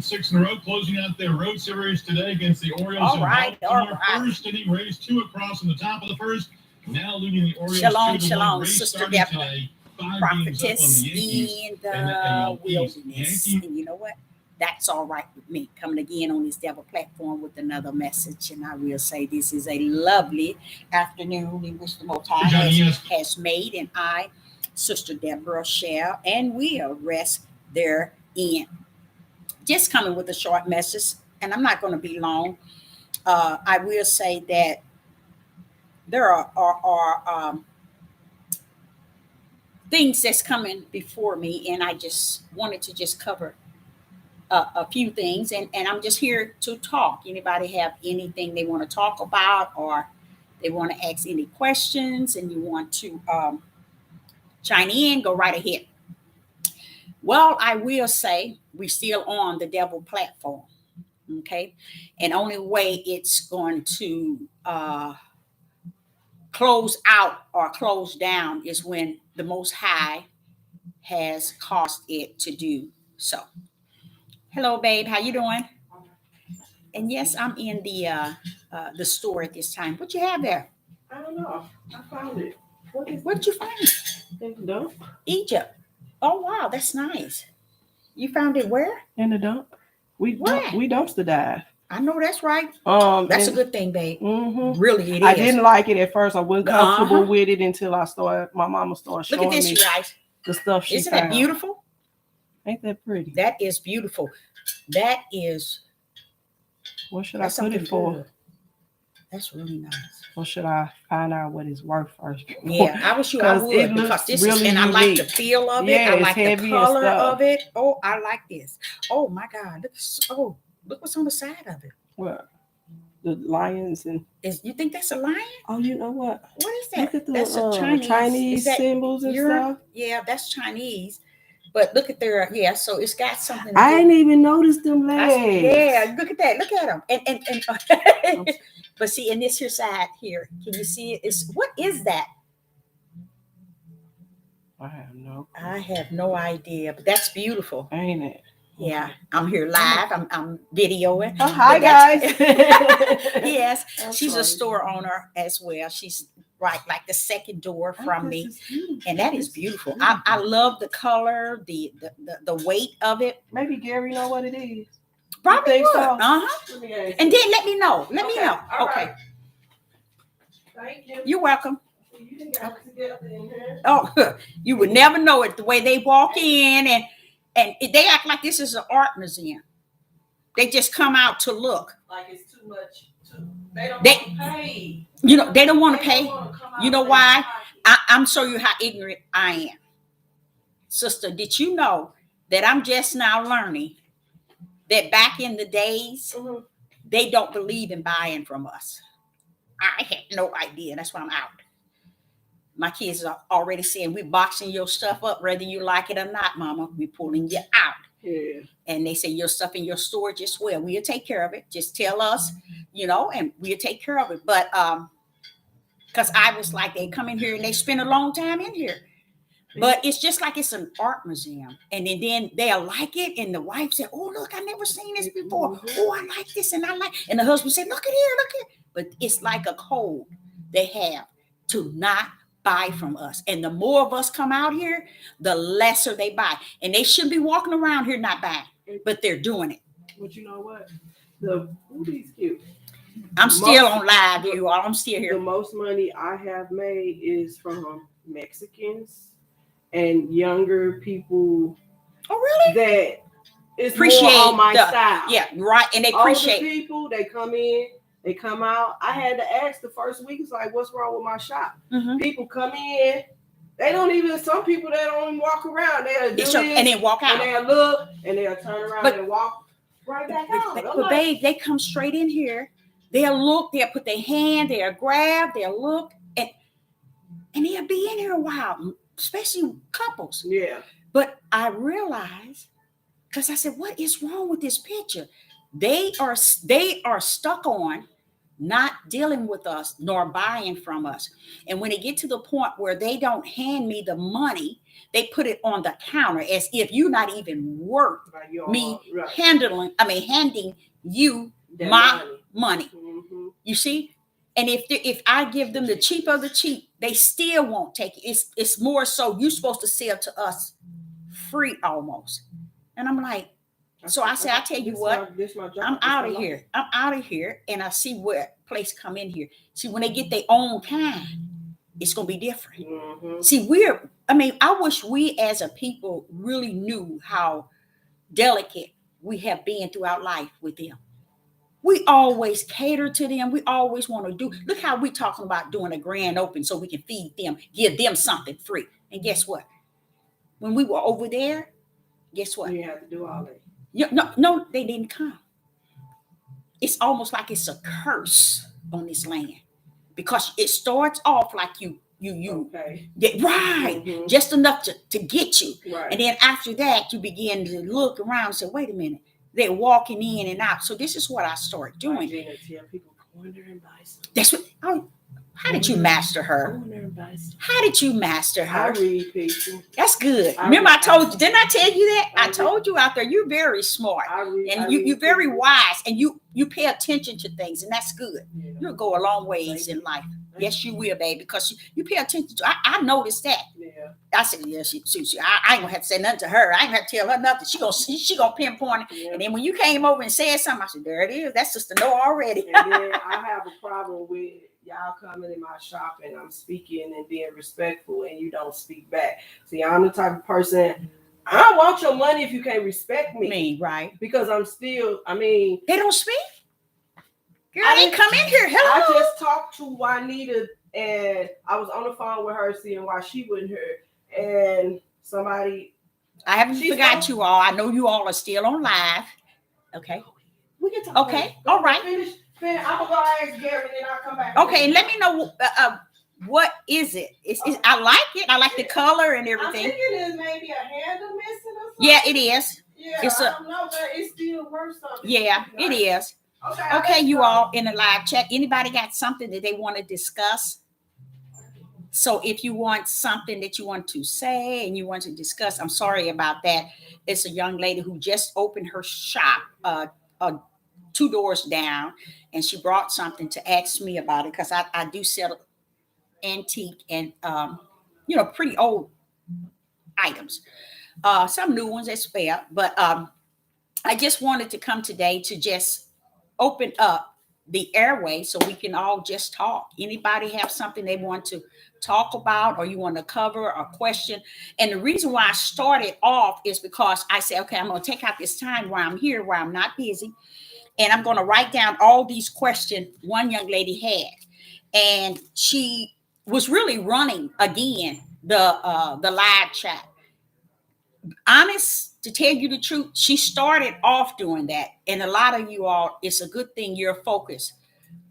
Six in a row, closing out their road series today against the Orioles in All Baltimore. right. First inning, Rays two across in the top of the first. Now leading the Orioles Shalom, 2-1. shalom, Rays Sister starting Deborah, today, 5 games up on the prophetess Yankees in in the the AL East. wilderness. Yankees And you know what? That's all right with me. Coming again on this devil platform with another message. And I will say this is a lovely afternoon in which the Most High has made. And I, Sister Deborah, shall and will rest therein. Just coming with a short message, and I'm not going to be long. I will say that there are things that's coming before me, and I just wanted to just cover a few things, and I'm just here to talk. Anybody have anything they want to talk about, or they want to ask any questions, and you want to chime in, go right ahead. Well, I will say we're still on the devil platform, okay, and only way it's going to close out or close down is when the Most High has caused it to do so. Hello, babe. How you doing? And yes, I'm in the store at this time. What you have there? I don't know. I found it. What did you find? In the dump. Egypt. Oh wow, that's nice. You found it where? In the dump. We dumpster dive. I know that's right. That's a good thing, babe. Mm-hmm. Really, it is. I didn't like it at first. I wasn't comfortable with it until my mama started showing Look at this, me you guys. the stuff she Isn't found. that beautiful? Ain't that pretty? That is beautiful. That is. What should I put it for? Good. That's really nice. Or should I find out what it's worth first? Yeah, I wish I would, because this really is, and unique. I like the feel of it. Yeah, I like the color of it. Oh, I like this. Oh my God! Look what's on the side of it. What? The lions and you think that's a lion? Oh, you know what? What is that? Look at the that's a Chinese symbols and stuff. Yeah, that's Chinese. But look at their so it's got something. I didn't even notice them legs. Yeah, look at that. Look at them. And but see, in this here side here, can you see it? What is that? I have no idea, but that's beautiful. Ain't it? Yeah, I'm here live. I'm videoing. Oh, hi guys. Yes, she's a store owner as well. She's right like the second door from me, and that is beautiful. I love the color, the weight of it. Maybe Gary know what it is. Probably would. So. And then let me know. Let me know. All okay. Right. Thank you. You're welcome. You didn't got it together in here. Oh, you would never know it the way they walk in and they act like this is an art museum. They just come out to look. Like it's too much. They don't want to pay. You know, they don't want to pay. You know why? I'm showing you how ignorant I am. Sister, did you know that I'm just now learning that back in the days, they don't believe in buying from us. I had no idea. That's why I'm out. My kids are already saying, we're boxing your stuff up, whether you like it or not, Mama. We're pulling you out. Yeah. And they say your stuff in your storage as well. We'll take care of it. Just tell us, and we'll take care of it. But because I was like, they come in here and they spend a long time in here. But it's just like it's an art museum. And then they'll like it. And the wife said, oh, look, I never seen this before. Oh, I like this. And and the husband said, look at here. But it's like a code they have to not buy from us. And the more of us come out here, the lesser they buy. And they shouldn't be walking around here not buying. But they're doing it. But you know what? These cute. I'm still on live, you all. I'm still here. The most money I have made is from Mexicans and younger people. Oh, really? That is appreciate more on my style. Yeah, right. And they appreciate older people. They come in, they come out. I had to ask the first week. It's like, what's wrong with my shop? Mm-hmm. People come in. They don't even. Some people that don't even walk around. They'll do this, and then walk out. And they'll look and they'll turn around and walk right back out. But babe, they come straight in here. They'll look. They'll put their hand. They'll grab. They'll look, and they'll be in here a while, especially couples. Yeah. But I realized, because I said, what is wrong with this picture? They are stuck on not dealing with us nor buying from us. And when it get to the point where they don't hand me the money, they put it on the counter as if you're not even worth Right, you me all- right. handing you That my money. Mm-hmm. You see? And if I give them the cheap of the cheap, they still won't take it. It's more so you're supposed to sell to us free almost. And I'm like, so I said, I tell you what, This my job. I'm out of here. I'm out of here. And I see what place come in here. See, when they get their own kind, it's gonna be different. Mm-hmm. See, I wish we as a people really knew how delicate we have been throughout life with them. We always cater to them. We always want to do. Look how we talking about doing a grand open so we can feed them, give them something free. And guess what? When we were over there, guess what? You have to do all that. No, they didn't come. It's almost like it's a curse on this land because it starts off like you Okay. get right, Mhm. just enough to get you. Right. And then after that, you begin to look around and say, wait a minute, they're walking in and out. So this is what I start doing. Gina, tell people go in there and buy something. That's what, how did you master Go her? in there and buy something. How did you master I her? read people. That's good. I Remember, I read- told you, didn't I tell you that? I I read- told you out there, you're very smart. I And read you're very people. wise, and you pay attention to things, and that's good. Yeah. You'll go a long ways in life. Yes, you will, baby, because you pay attention to. I noticed that. Yeah. I said, yeah, she. I ain't gonna have to say nothing to her. I ain't gonna have to tell her nothing. She gonna pinpoint it. Yeah. And then when you came over and said something, I said, there it is. That's Sister Noah already. And then I have a problem with y'all coming in my shop and I'm speaking and being respectful and you don't speak back. See, I'm the type of person, I don't want your money if you can't respect me. Right? Because I'm still, They don't speak. Girl, I they didn't- come in here. I Hello. just talked to Juanita and I was on the phone with her seeing why she wouldn't hear. And somebody, I haven't She's forgot fine. you all. I know you all are still on live. Okay. we can talk. Okay, later. Go all right. Finish. I'm gonna go ask Gary and then I'll come back. Okay, and let me know what is it? I like it. I like the color and I'm everything. thinking it's maybe a handle missing or something. Yeah, it is. Yeah, It's I a- don't know, but it's still worth something. Yeah, it is. Okay, you all in the live chat. Anybody got something that they want to discuss? So if you want something that you want to say and you want to discuss, I'm sorry about that. It's a young lady who just opened her shop 2 doors down, and she brought something to ask me about it because I do sell antique and pretty old items. Some new ones as well, but I just wanted to come today to just open up the airway so we can all just talk. Anybody have something they want to talk about or you want to cover a question? And the reason why I started off is because I said, okay, I'm going to take out this time where I'm here, where I'm not busy, and I'm going to write down all these questions one young lady had. And she was really running again the live chat. Honest, to tell you the truth, she started off doing that. And a lot of you all, it's a good thing your focus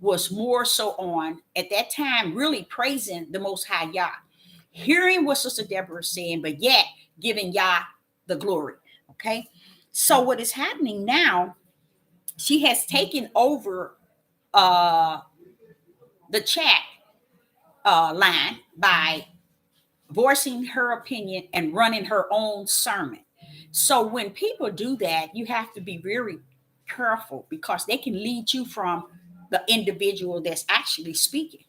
was more so on, at that time, really praising the Most High Yah. Hearing what Sister Deborah is saying, but yet giving Yah the glory. Okay? So what is happening now, she has taken over the chat line by voicing her opinion and running her own sermon. So when people do that, you have to be very careful because they can lead you from the individual that's actually speaking.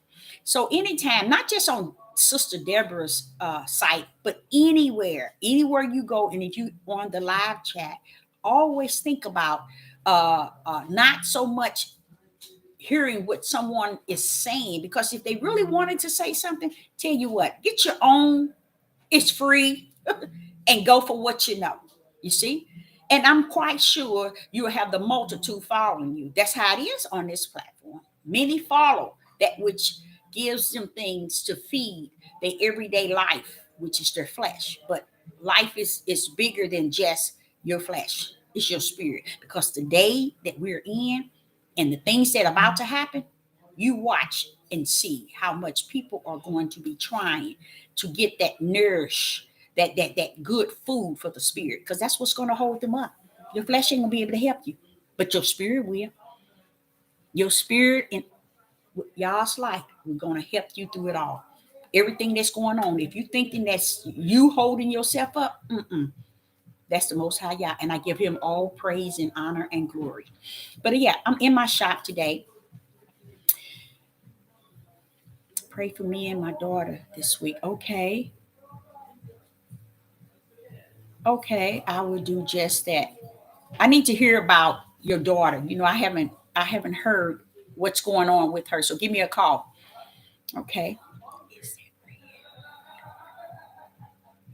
So anytime, not just on Sister Deborah's site, but anywhere you go, and if you on the live chat, always think about not so much hearing what someone is saying, because if they really wanted to say something, tell you what, get your own, it's free, and go for what you know. You see? And I'm quite sure you'll have the multitude following you. That's how it is on this platform. Many follow that which gives them things to feed their everyday life, which is their flesh. But life is bigger than just your flesh. It's your spirit. Because the day that we're in and the things that are about to happen, you watch and see how much people are going to be trying to get that nourish, that good food for the spirit, because that's what's going to hold them up. Your flesh ain't gonna be able to help you, but your spirit will. Your spirit y'all's life. We're going to help you through it all. Everything that's going on. If you thinking that's you holding yourself up, that's the Most High Yah. And I give him all praise and honor and glory. But yeah, I'm in my shop today. Pray for me and my daughter this week. Okay. Okay, I will do just that. I need to hear about your daughter. I haven't heard what's going on with her. So give me a call. Okay.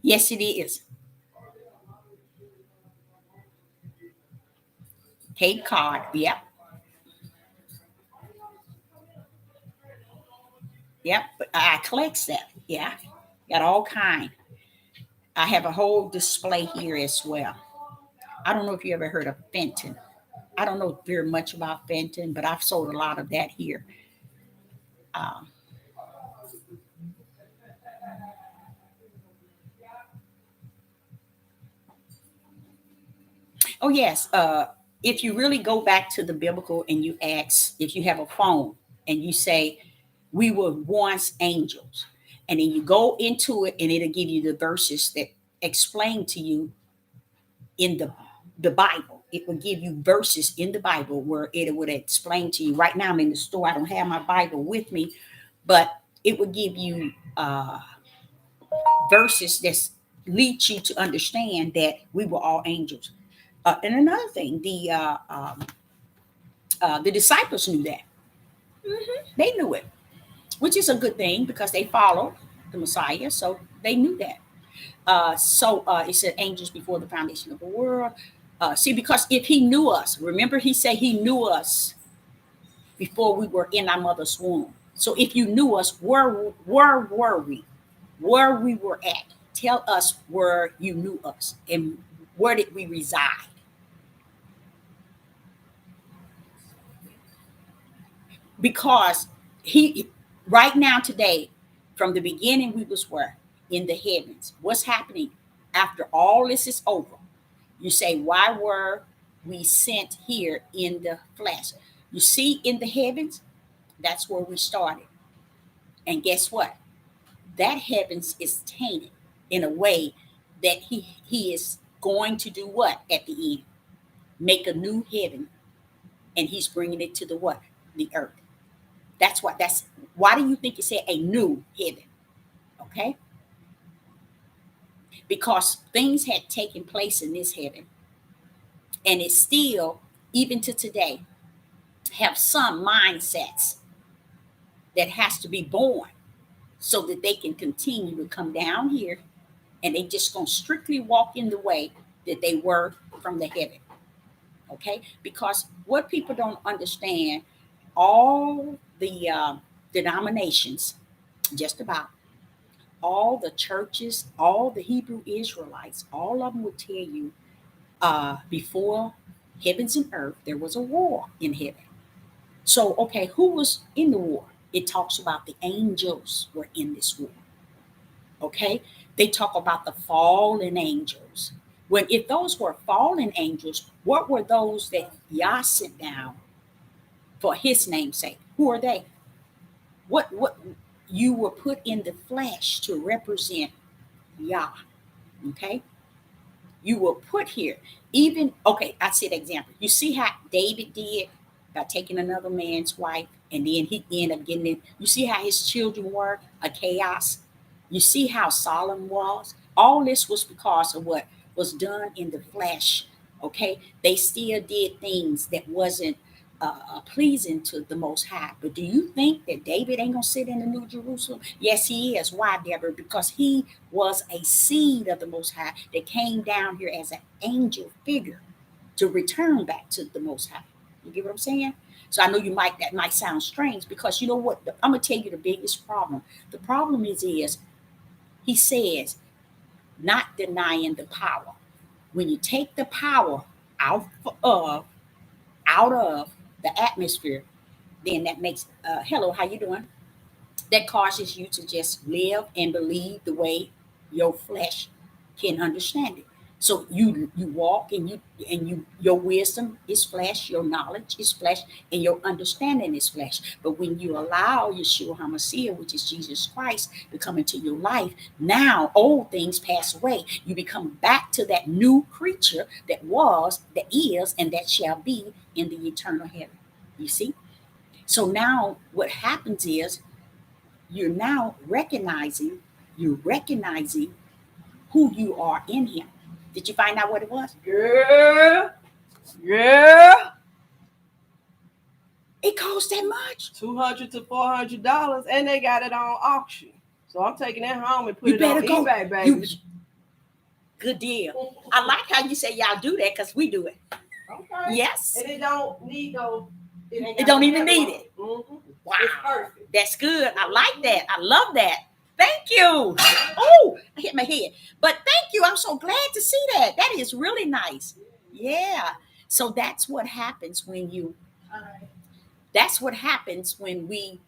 Yes, it is. Cape Cod. Yep. Yep. But I collect that. Yeah. Got all kind. I have a whole display here as well. I don't know if you ever heard of Fenton. I don't know very much about Fenton, but I've sold a lot of that here. Um, oh yes. If you really go back to the biblical and you ask, if you have a phone and you say, "We were once angels," and then you go into it, and it'll give you the verses that explain to you in the Bible. It will give you verses in the Bible where it would explain to you. Right now, I'm in the store. I don't have my Bible with me, but it would give you verses that lead you to understand that we were all angels. And another thing, the disciples knew that. They knew it, which is a good thing because they followed the Messiah, so they knew that. It said angels before the foundation of the world. See, because if he knew us, remember he said he knew us before we were in our mother's womb. So if you knew us, where were we? Where we were at? Tell us where you knew us and where did we reside? Because he right now today, from the beginning we was where? In the heavens. What's happening after all this is over? You say, why were we sent here in the flesh? You see, in the heavens, that's where we started. And guess what? That heavens is tainted in a way that he is going to do what at the end? Make a new heaven, and he's bringing it to the what? The earth. That's why do you think it said a new heaven? Okay? Because things had taken place in this heaven, and it still, even to today, have some mindsets that has to be born so that they can continue to come down here, and they just gonna strictly walk in the way that they were from the heaven. Okay, because what people don't understand, all the denominations, just about all the churches, all the Hebrew Israelites, all of them will tell you before heavens and earth there was a war in heaven. So okay, who was in the war? It talks about the angels were in this war. Okay, they talk about the fallen angels. When if those were fallen angels, what were those that Yah sent down for his name's sake? Who are they? What you were put in the flesh to represent Yah. Okay, you were put here. Even okay, I said example. You see how David did by taking another man's wife, and then he ended up getting it. You see how his children were a chaos. You see how Solomon was. All this was because of what was done in the flesh. Okay, they still did things that wasn't pleasing to the Most High. But do you think that David ain't gonna sit in the New Jerusalem? Yes, he is. Why, Deborah? Because he was a seed of the Most High that came down here as an angel figure to return back to the Most High. You get what I'm saying? So I know that might sound strange because you know what? I'm gonna tell you the biggest problem. The problem is he says not denying the power. When you take the power out of out of the atmosphere, then that makes hello, how you doing? That causes you to just live and believe the way your flesh can understand it. So you walk and your wisdom is flesh, your knowledge is flesh, and your understanding is flesh. But when you allow Yeshua HaMashiach, which is Jesus Christ, to come into your life, now old things pass away. You become back to that new creature that was, that is, and that shall be in the eternal heaven. You see? So now what happens is you're now recognizing who you are in him. Did you find out what it was? Girl. It costs that much. $200 to $400, and they got it on auction. So I'm taking that home and put it on eBay, baby. Good deal. I like how you say y'all do that because we do it. Okay. Yes. And it don't need no. It don't even need it. Mm-hmm. Wow. It's perfect. That's good. I like that. I love that. Thank you. Oh, I hit my head. But thank you. I'm so glad to see that. That is really nice. Yeah. So that's what happens when you. That's what happens when we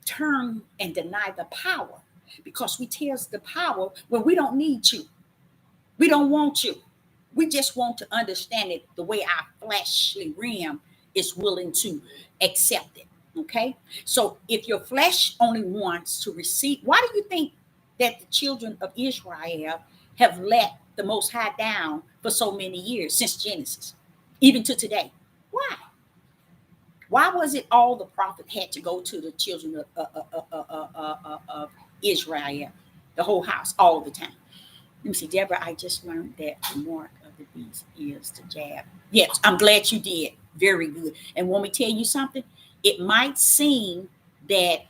turn and deny the power, because we tell the power when we don't need you. We don't want you. We just want to understand it the way our fleshly realm is willing to accept it. Okay. So if your flesh only wants to receive, why do you think that the children of Israel have let the Most High down for so many years, since Genesis, even to today? Why? Why was it all the prophet had to go to the children of Israel, the whole house, all the time? Let me see, Deborah, I just learned that the mark of the beast is the jab. Yes, I'm glad you did. Very good. And when we tell you something, it might seem that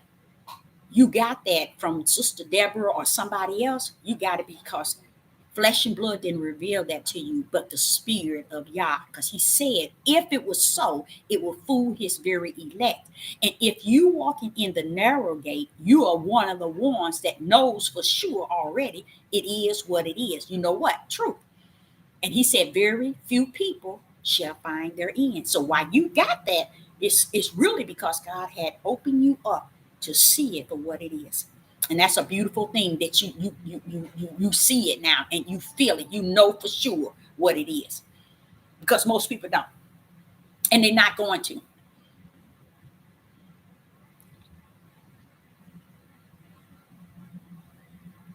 you got that from Sister Deborah or somebody else. You got it because flesh and blood didn't reveal that to you, but the Spirit of Yah. Because he said, if it was so, it will fool his very elect. And if you walking in the narrow gate, you are one of the ones that knows for sure already it is what it is. You know what? Truth. And he said, very few people shall find their end. So why you got that, it's really because God had opened you up to see it for what it is. And that's a beautiful thing that you see it now and you feel it. You know for sure what it is, because most people don't, and they're not going to.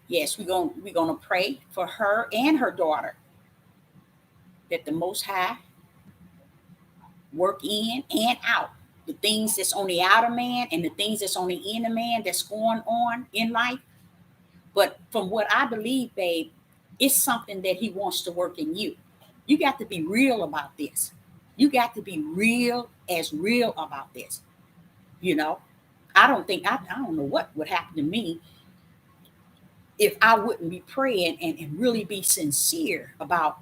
Yes, we're gonna pray for her and her daughter, that the Most High work in and out the things that's on the outer man and the things that's on the inner man that's going on in life. But from what I believe, babe, it's something that he wants to work in you. You got to be real about this. You got to be real about this. You know, I don't know what would happen to me if I wouldn't be praying and really be sincere about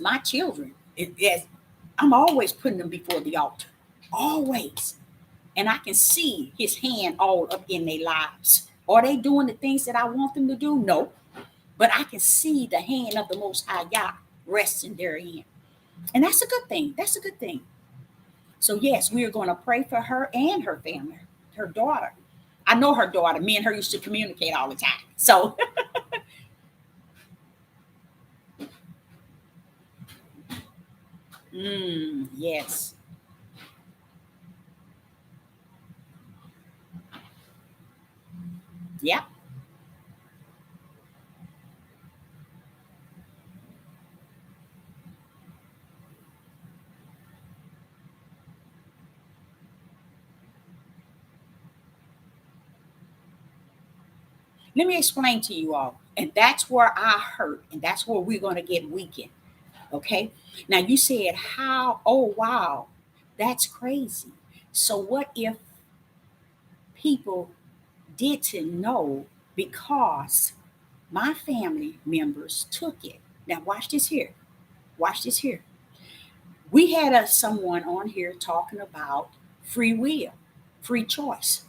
my children. I'm always putting them before the altar. Always. And I can see his hand all up in their lives. Are they doing the things that I want them to do? No. But I can see the hand of the Most High Yah resting therein. And that's a good thing. That's a good thing. So yes, we are going to pray for her and her family, her daughter. I know her daughter. Me and her used to communicate all the time. So yes. Yep. Let me explain to you all. And that's where I hurt. And that's where we're going to get weakened. Okay. Now you said how, oh, wow, that's crazy. So what if people didn't know because my family members took it? Now watch this here. Watch this here. We had someone on here talking about free will, free choice.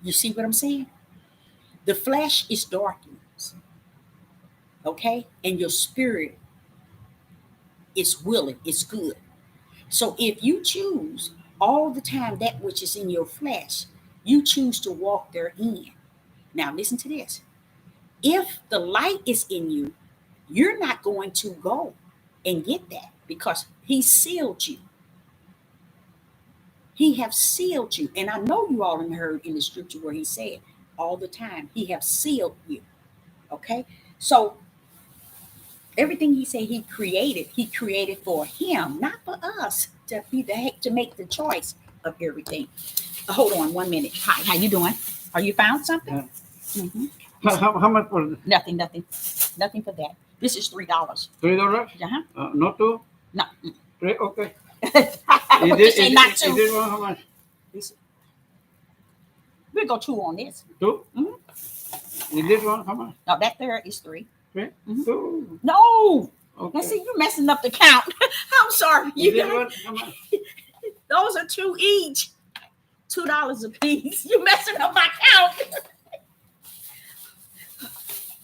You see what I'm saying? The flesh is darkened, okay? And your spirit is willing, it's good. So if you choose all the time that which is in your flesh, you choose to walk therein. Now listen to this. If the light is in you, You're not going to go and get that because he sealed you. He have sealed you. And I know you all have heard in the scripture where he said all the time, he have sealed you. Okay. So everything he created for him, not for us to be to make the choice of everything. Hold on 1 minute. Hi, how you doing? Are you found something? Yeah. Hmm. How much for this? Nothing for that. This is $3. $3? Uh-huh. Not two? No. Three? Okay. What you say not Is two? this one how much? We'll go two on this. Two? Mhm. Is this one how much? No, that there is three. Three? Mhm. Two. No. Okay. Now see, you're messing up the count. I'm sorry. Is You this guys, one how much? those are two each. $2 a piece. You're messing up my count.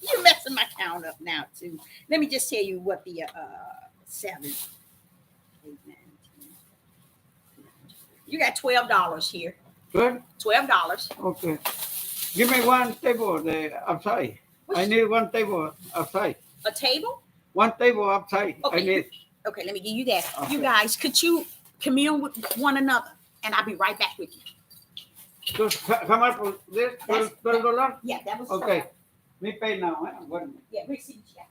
You're messing my count up now too. Let me just tell you what the 7, 8, 9, 10. You got $12 here. Good? $12. Okay. Give me one table outside. I need one table outside. A table? One table outside. Okay. I need. Okay, let me give you that. Okay. You guys, could you commune with one another? And I'll be right back with you. So, how much for this? $12? Yeah, that was Okay. Me pay now. One. Yeah, receipt. Yeah.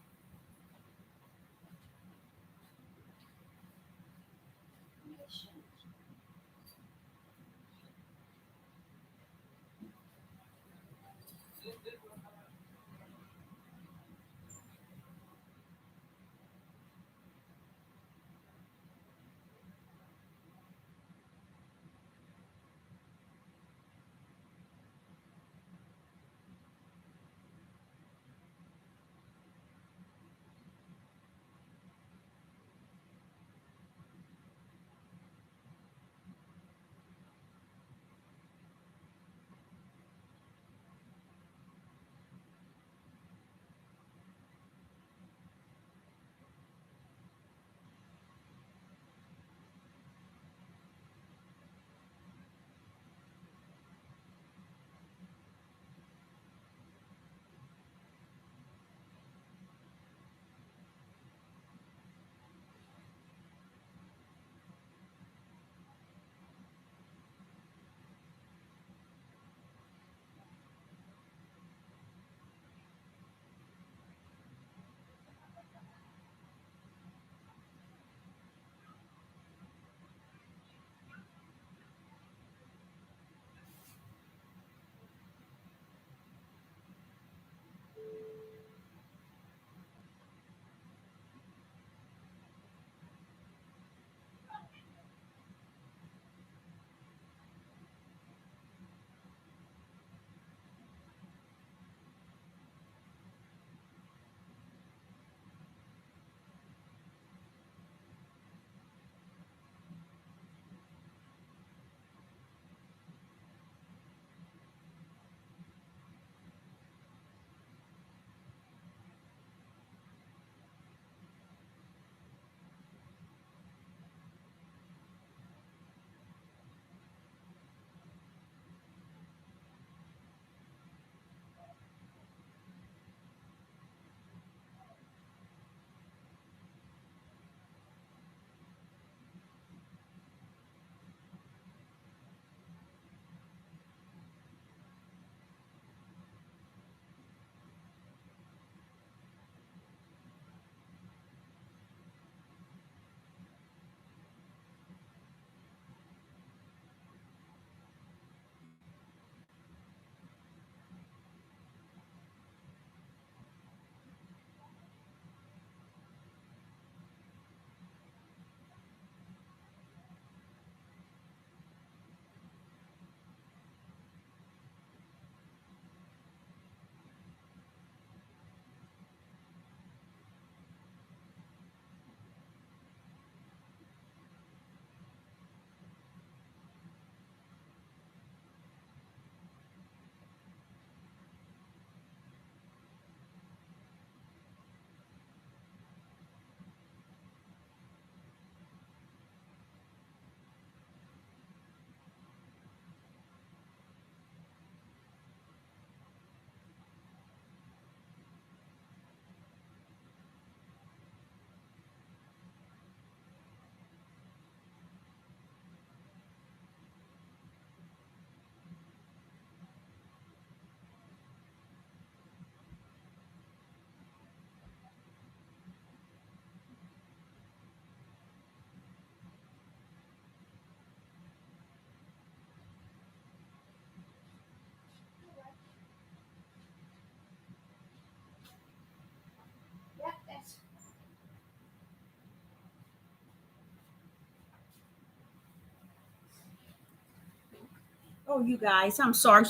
Oh, you guys, I'm sorry.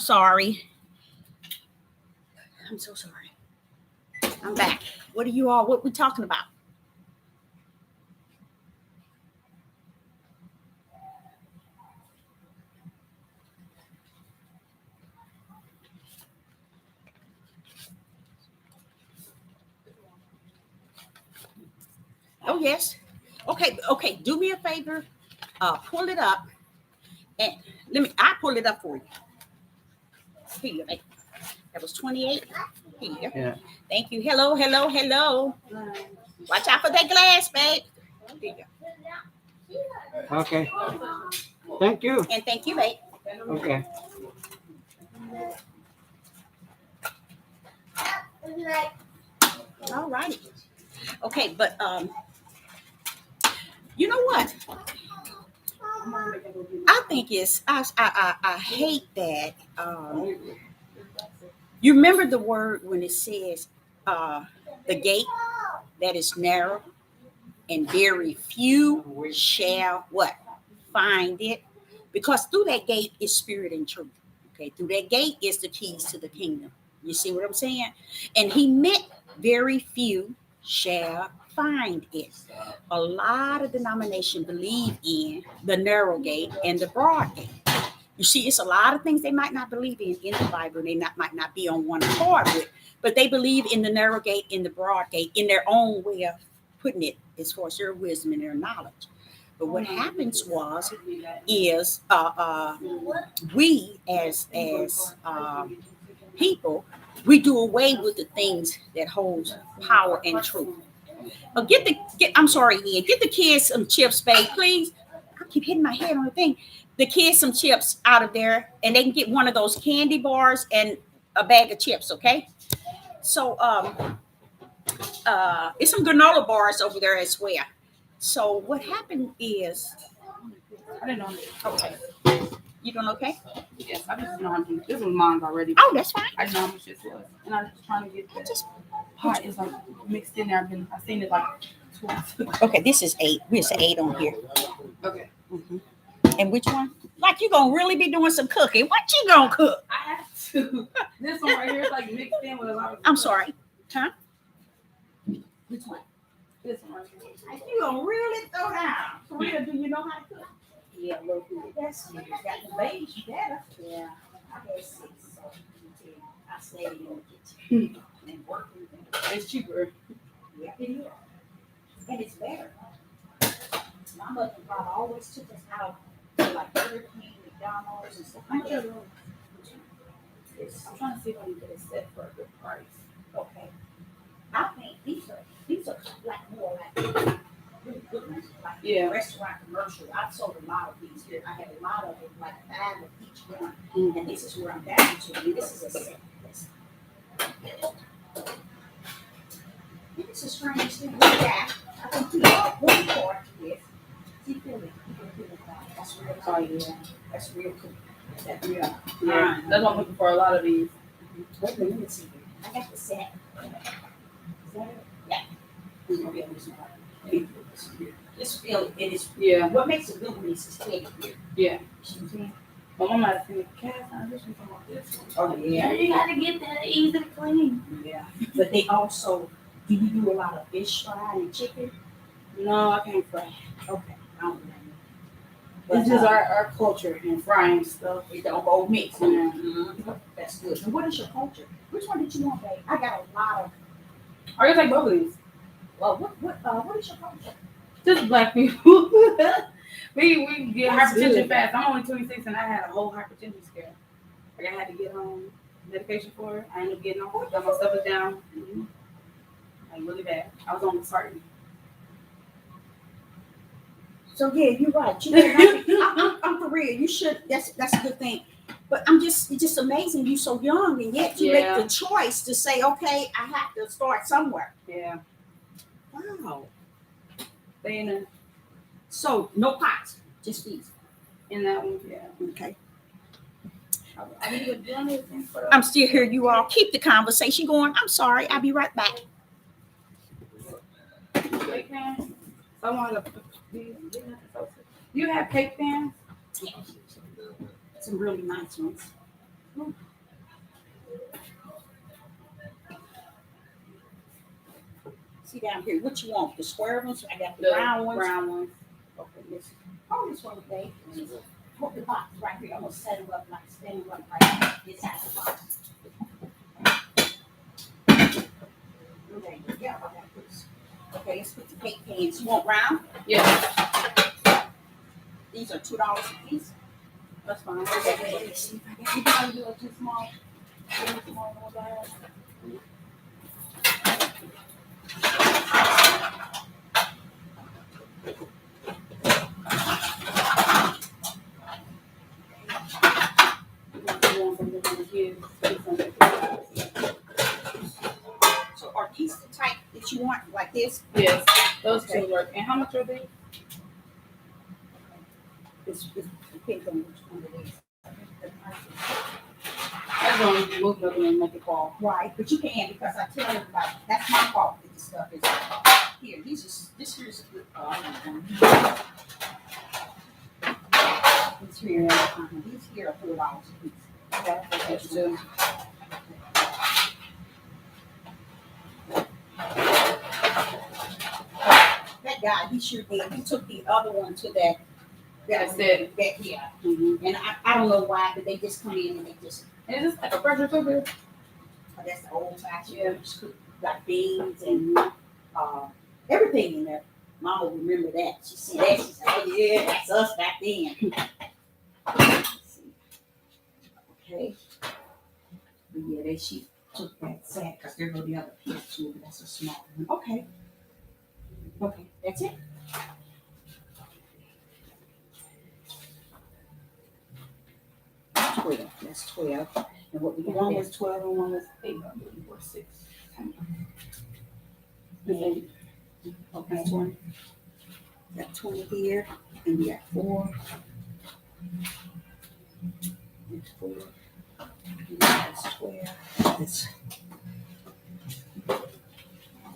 I'm so sorry. I'm back. What we talking about? Oh, yes. Okay, do me a favor. Pull it up and I pull it up for you. Here you go. That was 28. Here you go. Yeah. Thank you. Hello. Watch out for that glass, babe. Here you go. Okay. Thank you. And thank you, babe. Okay. All righty. Okay, but you know what? I think I hate that. You remember the word when it says the gate that is narrow and very few shall what? Find it. Because through that gate is spirit and truth. Okay, through that gate is the keys to the kingdom. You see what I'm saying? And he meant very few shall find it. A lot of denominations believe in the narrow gate and the broad gate. You see, it's a lot of things they might not believe in the Bible. They might not be on one accord with, but they believe in the narrow gate and the broad gate in their own way of putting it as far as their wisdom and their knowledge. But what happens is we as people, we do away with the things that holds power and truth. Get the kids some chips, babe, please. I keep hitting my head on the thing. The kids some chips out of there, and they can get one of those candy bars and a bag of chips, okay? So it's some granola bars over there as well. So what happened is, I didn't know. okay, you doing okay? Yes, I just know how much. This was mine already. Oh, that's fine. I know how much this was, and I was just trying to get that. Just Pot is like mixed in there. I seen it like twice. okay. This is 8. There's 8 on here. Okay. Mm-hmm. And which one? Like you gonna really be doing some cooking? What you gonna cook? I have to. This one right here is like mixed in with a lot of. I'm sorry, huh? Which one? This one right here. You gonna really throw down? For real? Do you know how to cook? Yeah, a little bit. That's you got the babies. You better. Yeah. I had 6, so I stayed in the kitchen and working. It's cheaper. Yeah, it is, and it's better. My mother and father always took us out to like Burger King, McDonald's, and stuff like that. I'm trying to see if I can get it set for a good price. Okay. I think these are like more like really good ones, like Yeah. restaurant commercial. I've sold a lot of these here. I have a lot of them, like 5 of each one. Mm. And this is where I'm down to. And this is a set. It's a strange thing with that. I think we all one part to this. See, feel it. That's real. Oh yeah. That's real cool. That's real. Yeah. That's what I'm looking for. A lot of these. Wait a minute, let me see here. I got the set. Is that it? Yeah. We're gonna be on this one. This feel it is. Yeah. What makes a good one is heavy here. Yeah. See what I'm saying? My mom had seen the cast iron. This one from like this one. Oh yeah. You gotta get that easy to clean. Yeah. But they also, do you do a lot of fish fry and chicken? No, I can't fry. Okay. I don't know. It's just our culture and frying stuff. It don't go mix. Yeah. Mm-hmm. That's good. And what is your culture? Which one did you want, babe? I got a lot of. Or you take both of these. Well, what is your culture? Just black people. we get That's hypertension good. fast. I'm only 26 and I had a whole hypertension scare. Like I had to get medication for it. I ended up getting on it. Got my stuff down. Mm-hmm. Like really bad. I was on the Spartan. So yeah, you're right. You know, I'm for real. You should. That's a good thing. But it's just amazing. You're so young, and yet you Yeah. make the choice to say, okay, I have to start somewhere. Yeah. Wow. They in So no pots, just these. that one. Yeah. Okay. I need to do anything for I'm still here. You all keep the conversation going. I'm sorry. I'll be right back. cake pans. Someone to you have cake pans? some really nice ones. See down here, what you want? The square ones? I got the brown ones. Brown ones. Okay, this one today. Put the box right here. I'm gonna set them up like stand them up right inside the box. Okay, yeah, I got this. Okay, let's put the cake pans. You want round? Yeah, These are $2 a piece. that's fine. Okay, let's see if I got You can do it too small. Too small, no bad. So are these the type that you want like this? Yes, those Okay. two work. And how much are they? This depends on which one it is. I don't even move them and make it fall. Right, but you can because I tell everybody that's my fault that this stuff is here. This here's a good This here, these here are $4 a piece. That's two. That guy, he sure did. He took the other one to that. That's it. That yeah. Mm-hmm. And I don't know why, but they just come in and they just. Is this like a pressure cooker? That's the old fashioned. Yeah. Just cook like beans and everything in there. Mama remember that. She see that. She said, "Oh yeah, that's us back then." Let's see. Okay. But yeah, she took that set because there go the other piece too. But that's a small one. Okay. Okay, that's it. That's 12. And what we got One there? was 12 and one was 8. Or 6. Okay, 20. Got 20 here, and we got 4. That's 4. And that's 12. That's...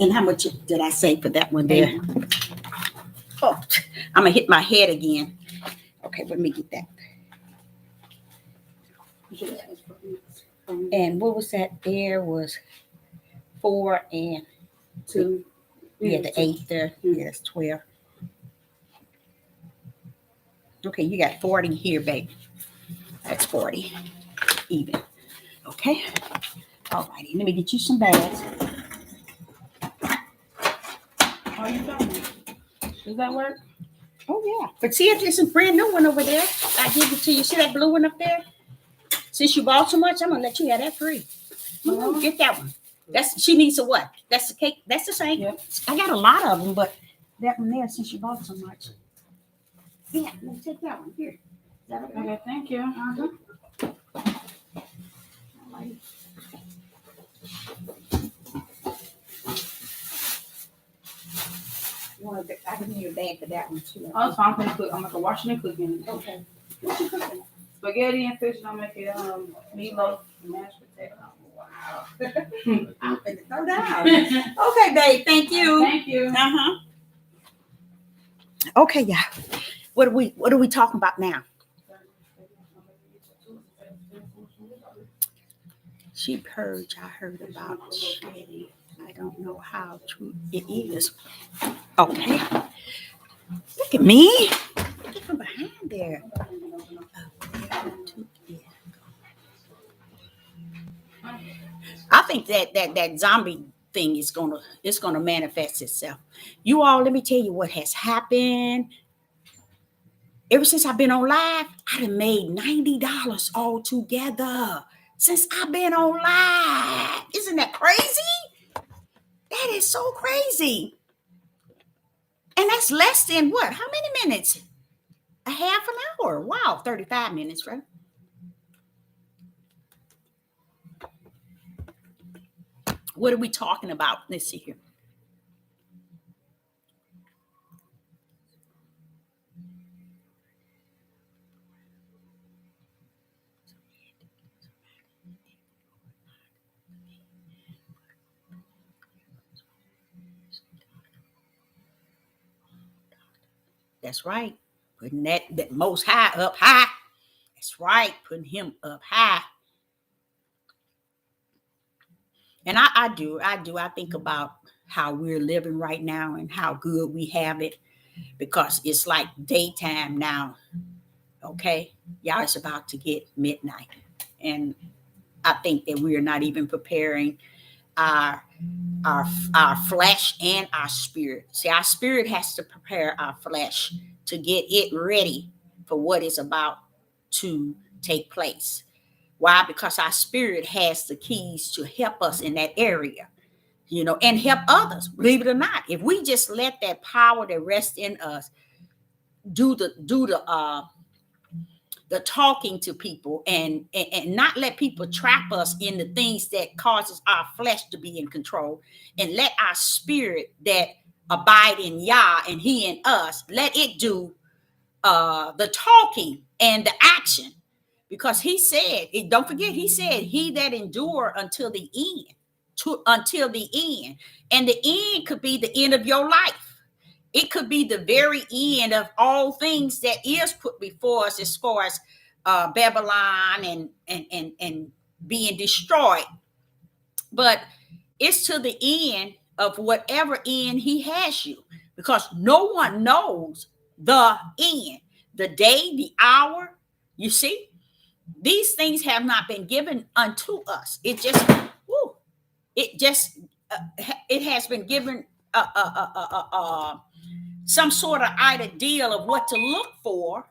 And how much did I say for that one there? Oh, I'm gonna hit my head again. Okay, let me get that. And what was that? There was 4 and 2. yeah, the 8 there. Yeah, that's 12. Okay, you got 40 here, babe. That's 40. Even. Okay. All righty. Let me get you some bags. Are you done? Does that work? Oh, yeah. But see, if there's a brand new one over there, I give it to you. See that blue one up there? Since you bought so much, I'm going to let you have that free. Get that one. She needs a what? That's the cake. That's the same. Yep. I got a lot of them, but that one there, since you bought so much. Yeah, let me take that one. Here. Is that okay? Okay, thank you. Uh-huh. All right. I can need a bag for that one too. Oh, it's fine. I'm gonna cook. I'm gonna wash it and cook in it. Okay. What you cooking? Spaghetti and fish, and I'll make it meatloaf and mashed potato. Wow. I'm finna throw down. Okay, babe. Thank you. Thank you. Uh-huh. Okay, yeah. What are we talking about now? Sheep purge, I heard about. I don't know how true it is. Okay. Look at me. Look from behind there. I think that zombie thing is gonna manifest itself. You all, let me tell you what has happened. Ever since I've been on live, I done made $90 all together. Since I've been on live. Isn't that crazy? That is so crazy. And that's less than what? How many minutes? A half an hour. Wow, 35 minutes, right? What are we talking about? Let's see here. That's right. Putting that most high up high That's right, putting him up high. And I do. I think about how we're living right now and how good we have it, because it's like daytime now. Okay, y'all, it's about to get midnight, and I think that we are not even preparing our flesh and our spirit. See, our spirit has to prepare our flesh to get it ready for what is about to take place. Why? Because our spirit has the keys to help us in that area, and help others. Believe it or not, if we just let that power that rests in us do the talking to people, and not let people trap us in the things that causes our flesh to be in control, and let our spirit that abide in Yah and he in us, let it do the talking and the action. Because he said, don't forget, he said, he that endure until the end, until the end. And the end could be the end of your life. It could be the very end of all things that is put before us, as far as Babylon and being destroyed. But it's to the end of whatever end he has you, because no one knows the end, the day, the hour. You see, these things have not been given unto us. It has been given some sort of ideal of what to look for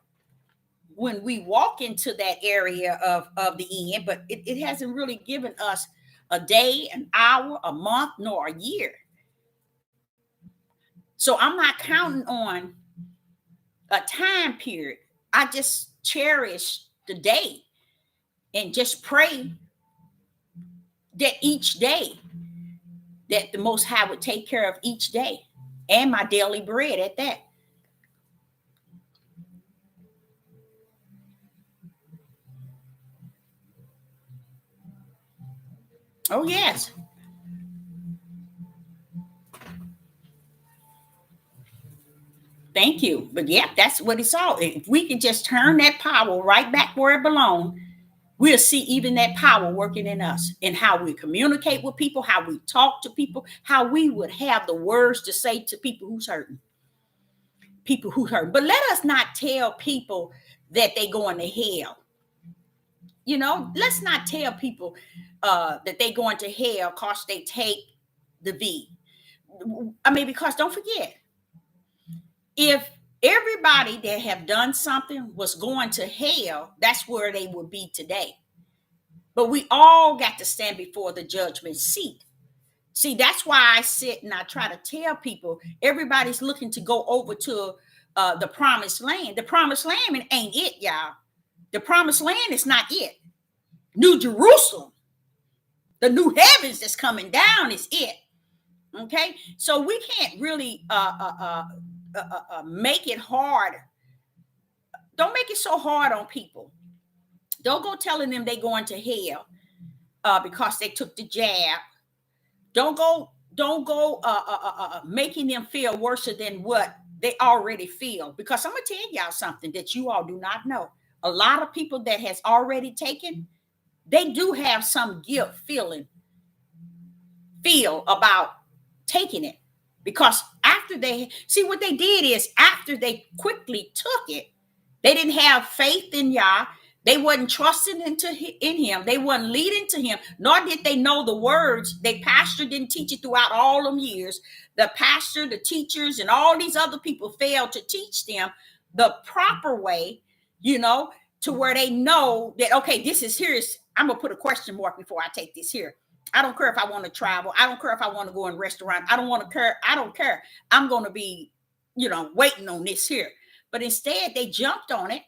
when we walk into that area of the end, but it hasn't really given us a day, an hour, a month, nor a year. So I'm not counting on a time period. I just cherish the day and just pray that each day, that the Most High would take care of each day, and my daily bread at that. Oh, yes. Thank you. But yeah, that's what it's all. If we can just turn that power right back where it belongs, we'll see even that power working in us, and how we communicate with people, how we talk to people, how we would have the words to say to people who's hurting. People who hurt. But let us not tell people that they going to hell. Let's not tell people that they going to hell because they take the V. I mean, because don't forget, if everybody that have done something was going to hell, that's where they would be today. But we all got to stand before the judgment seat. See, that's why I sit and I try to tell people, everybody's looking to go over to the promised land. The promised land ain't it, y'all. The promised land is not it. New Jerusalem, the new heavens that's coming down, is it. Okay, so we can't really make it hard. Don't make it so hard on people. Don't go telling them they going to hell because they took the jab. Don't go making them feel worse than what they already feel. Because I'm gonna tell y'all something that you all do not know. A lot of people that has already taken, they do have some guilt feel about taking it. Because after they see what they did is, after they quickly took it, they didn't have faith in Yah. They wasn't trusting in him. They wasn't leading to him, nor did they know the words. Their pastor didn't teach it throughout all them years. The pastor, the teachers, and all these other people failed to teach them the proper way, to where they know that, okay, this is here. I'm going to put a question mark before I take this here. I don't care if I want to travel. I don't care if I want to go in a restaurant. I don't care. I'm going to be, waiting on this here. But instead, they jumped on it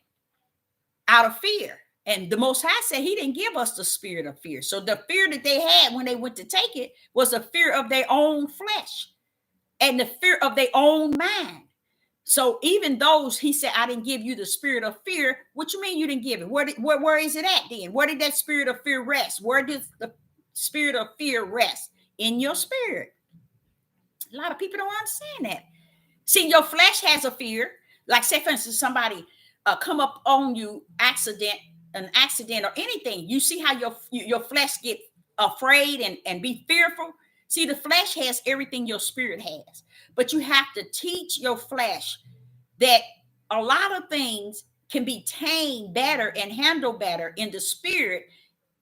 out of fear. And the Most High said he didn't give us the spirit of fear. So the fear that they had when they went to take it was the fear of their own flesh and the fear of their own mind. So even those, he said, I didn't give you the spirit of fear. What you mean you didn't give it? Where is it at then? Where did that spirit of fear rest? Where did the spirit of fear rest? In your spirit. A lot of people don't understand that. See, your flesh has a fear. Like, say, for instance, somebody come up on you, accident, an accident or anything, you see how your flesh get afraid and be fearful. See, the flesh has everything your spirit has, but you have to teach your flesh that a lot of things can be tamed better and handled better in the spirit.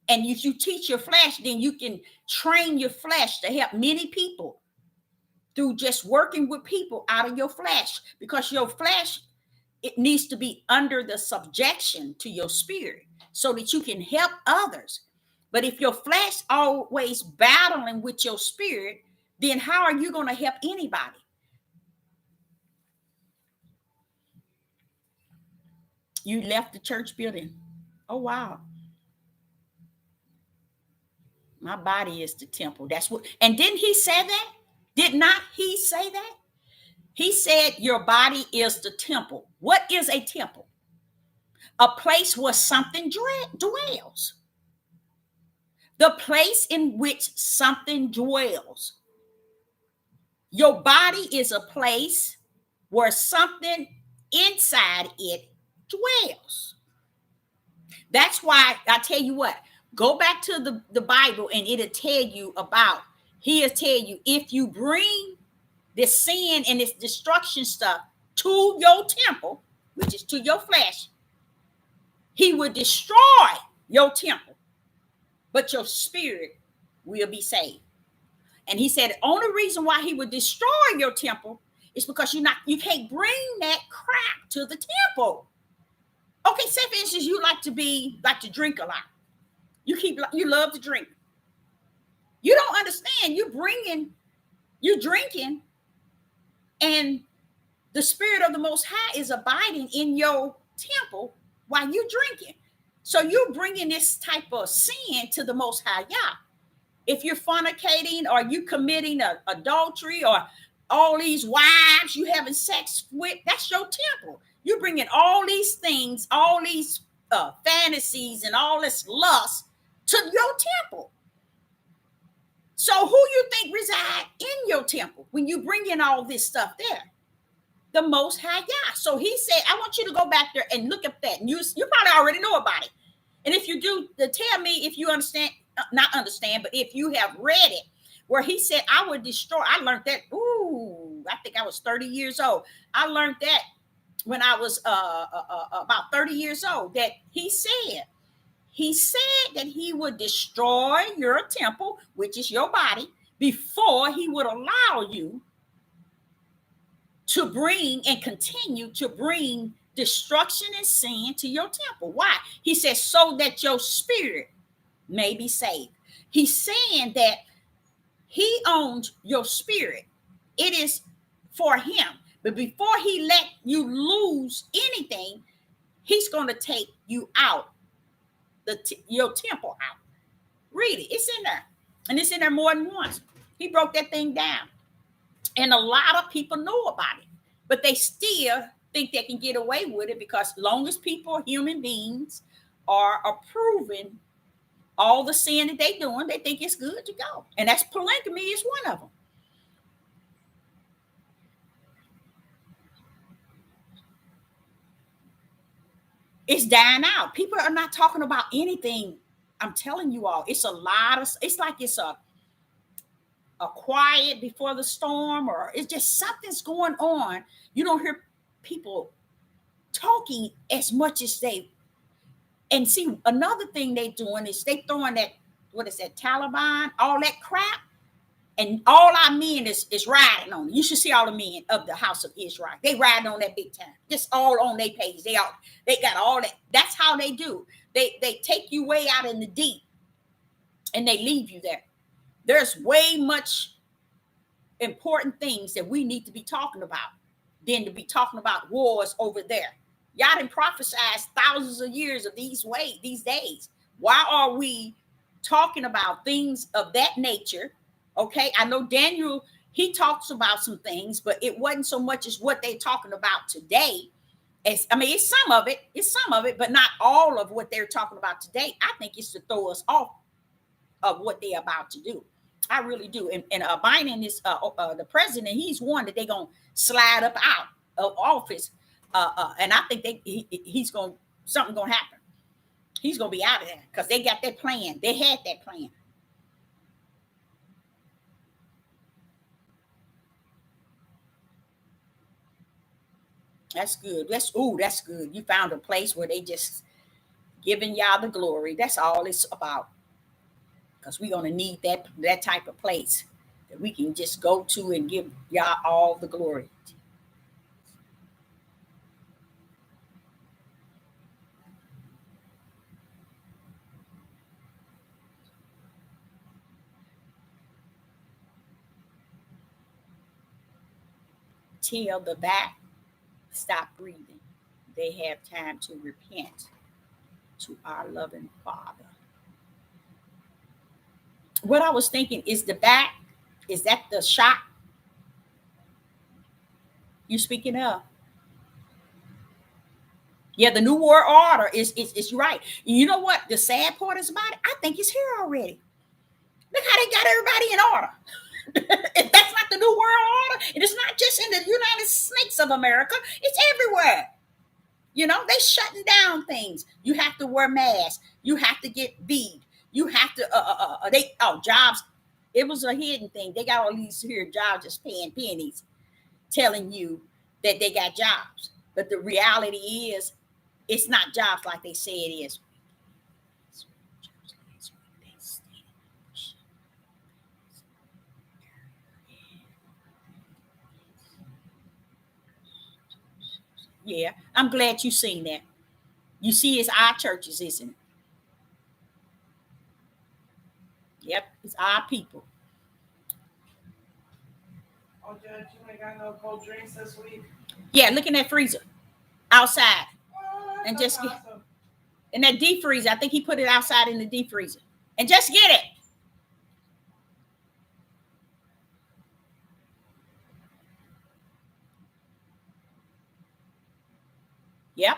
And if you teach your flesh, then you can train your flesh to help many people through just working with people out of your flesh, because your flesh, it needs to be under the subjection to your spirit so that you can help others. But if your flesh always battling with your spirit, then how are you going to help anybody? You left the church building. Oh, wow. My body is the temple. That's what. And didn't he say that? Did not he say that? He said your body is the temple. What is a temple? A place where something dwells. The place in which something dwells. Your body is a place where something inside it dwells. That's why I tell you what, go back to the Bible and it'll tell you about, he'll tell you, if you bring this sin and this destruction stuff to your temple, which is to your flesh, he will destroy your temple, but your spirit will be saved. And he said the only reason why he would destroy your temple is because you can't bring that crap to the temple. Okay, say for instance, you like to drink a lot. You love to drink. You don't understand. You're drinking, and the spirit of the Most High is abiding in your temple while you're drinking. So you're bringing this type of sin to the Most High Yah. If you're fornicating or you committing adultery or all these wives you having sex with, that's your temple. You're bringing all these things, all these fantasies and all this lust to your temple. So who you think reside in your temple when you bring in all this stuff there? The Most High Yah. So he said, I want you to go back there and look at that. And you probably already know about it. And if you do, tell me if you understand, not understand, but if you have read it, where he said, I would destroy. I learned that, I think I was 30 years old. I learned that when I was about 30 years old, that he said that he would destroy your temple, which is your body, before he would allow you to bring and continue to bring destruction and sin to your temple. Why? He says, so that your spirit may be saved. He's saying that he owns your spirit. It is for him. But before he let you lose anything, he's going to take you out, your temple out. Read it. It's in there. And it's in there more than once. He broke that thing down. And a lot of people know about it. But they still think they can get away with it because long as people, human beings, are approving all the sin that they're doing, they think it's good to go. And that's polygamy is one of them. It's dying out. People are not talking about anything. I'm telling you all, it's like it's a quiet before the storm, or it's just something's going on. You don't hear people talking as much as they. And see, another thing they're doing is they throwing that, what is that, Taliban, all that crap. And all our men is riding on it. You should see all the men of the house of Israel. They riding on that big time. Just all on their page. They got all that. That's how they do. They take you way out in the deep and they leave you there. There's way much important things that we need to be talking about than to be talking about wars over there. Y'all done prophesied thousands of years of these days. Why are we talking about things of that nature? Okay, I know Daniel, he talks about some things, but it wasn't so much as what they're talking about today. It's some of it, but not all of what they're talking about today. I think it's to throw us off of what they're about to do. I really do. And Biden is the president. He's one that they're going to slide up out of office. And I think something going to happen. He's going to be out of there because they got that plan. They had that plan. That's good. That's good. You found a place where they just giving y'all the glory. That's all it's about. Because we're going to need that type of place that we can just go to and give y'all all the glory. Tell the back, stop breathing. They have time to repent to our loving Father. What I was thinking is the back, is that the shot you speaking of? Yeah, the New World Order is right. You know what the sad part is about it? I think it's here already. Look how they got everybody in order. If that's not the New World Order, it is not just in the United States of America, it's everywhere. You know, they shutting down things. You have to wear masks. You have to get bead. You have to jobs. It was a hidden thing. They got all these here jobs just paying pennies, telling you that they got jobs. But the reality is, it's not jobs like they say it is. Yeah, I'm glad you seen that. You see, it's our churches, isn't it? Yep, it's our people. Oh, Judge, you ain't got no cold drinks this week? Yeah, look in that freezer outside. Oh, And that's just awesome. in that deep freezer. I think he put it outside in the deep freezer. And just get it. Yep.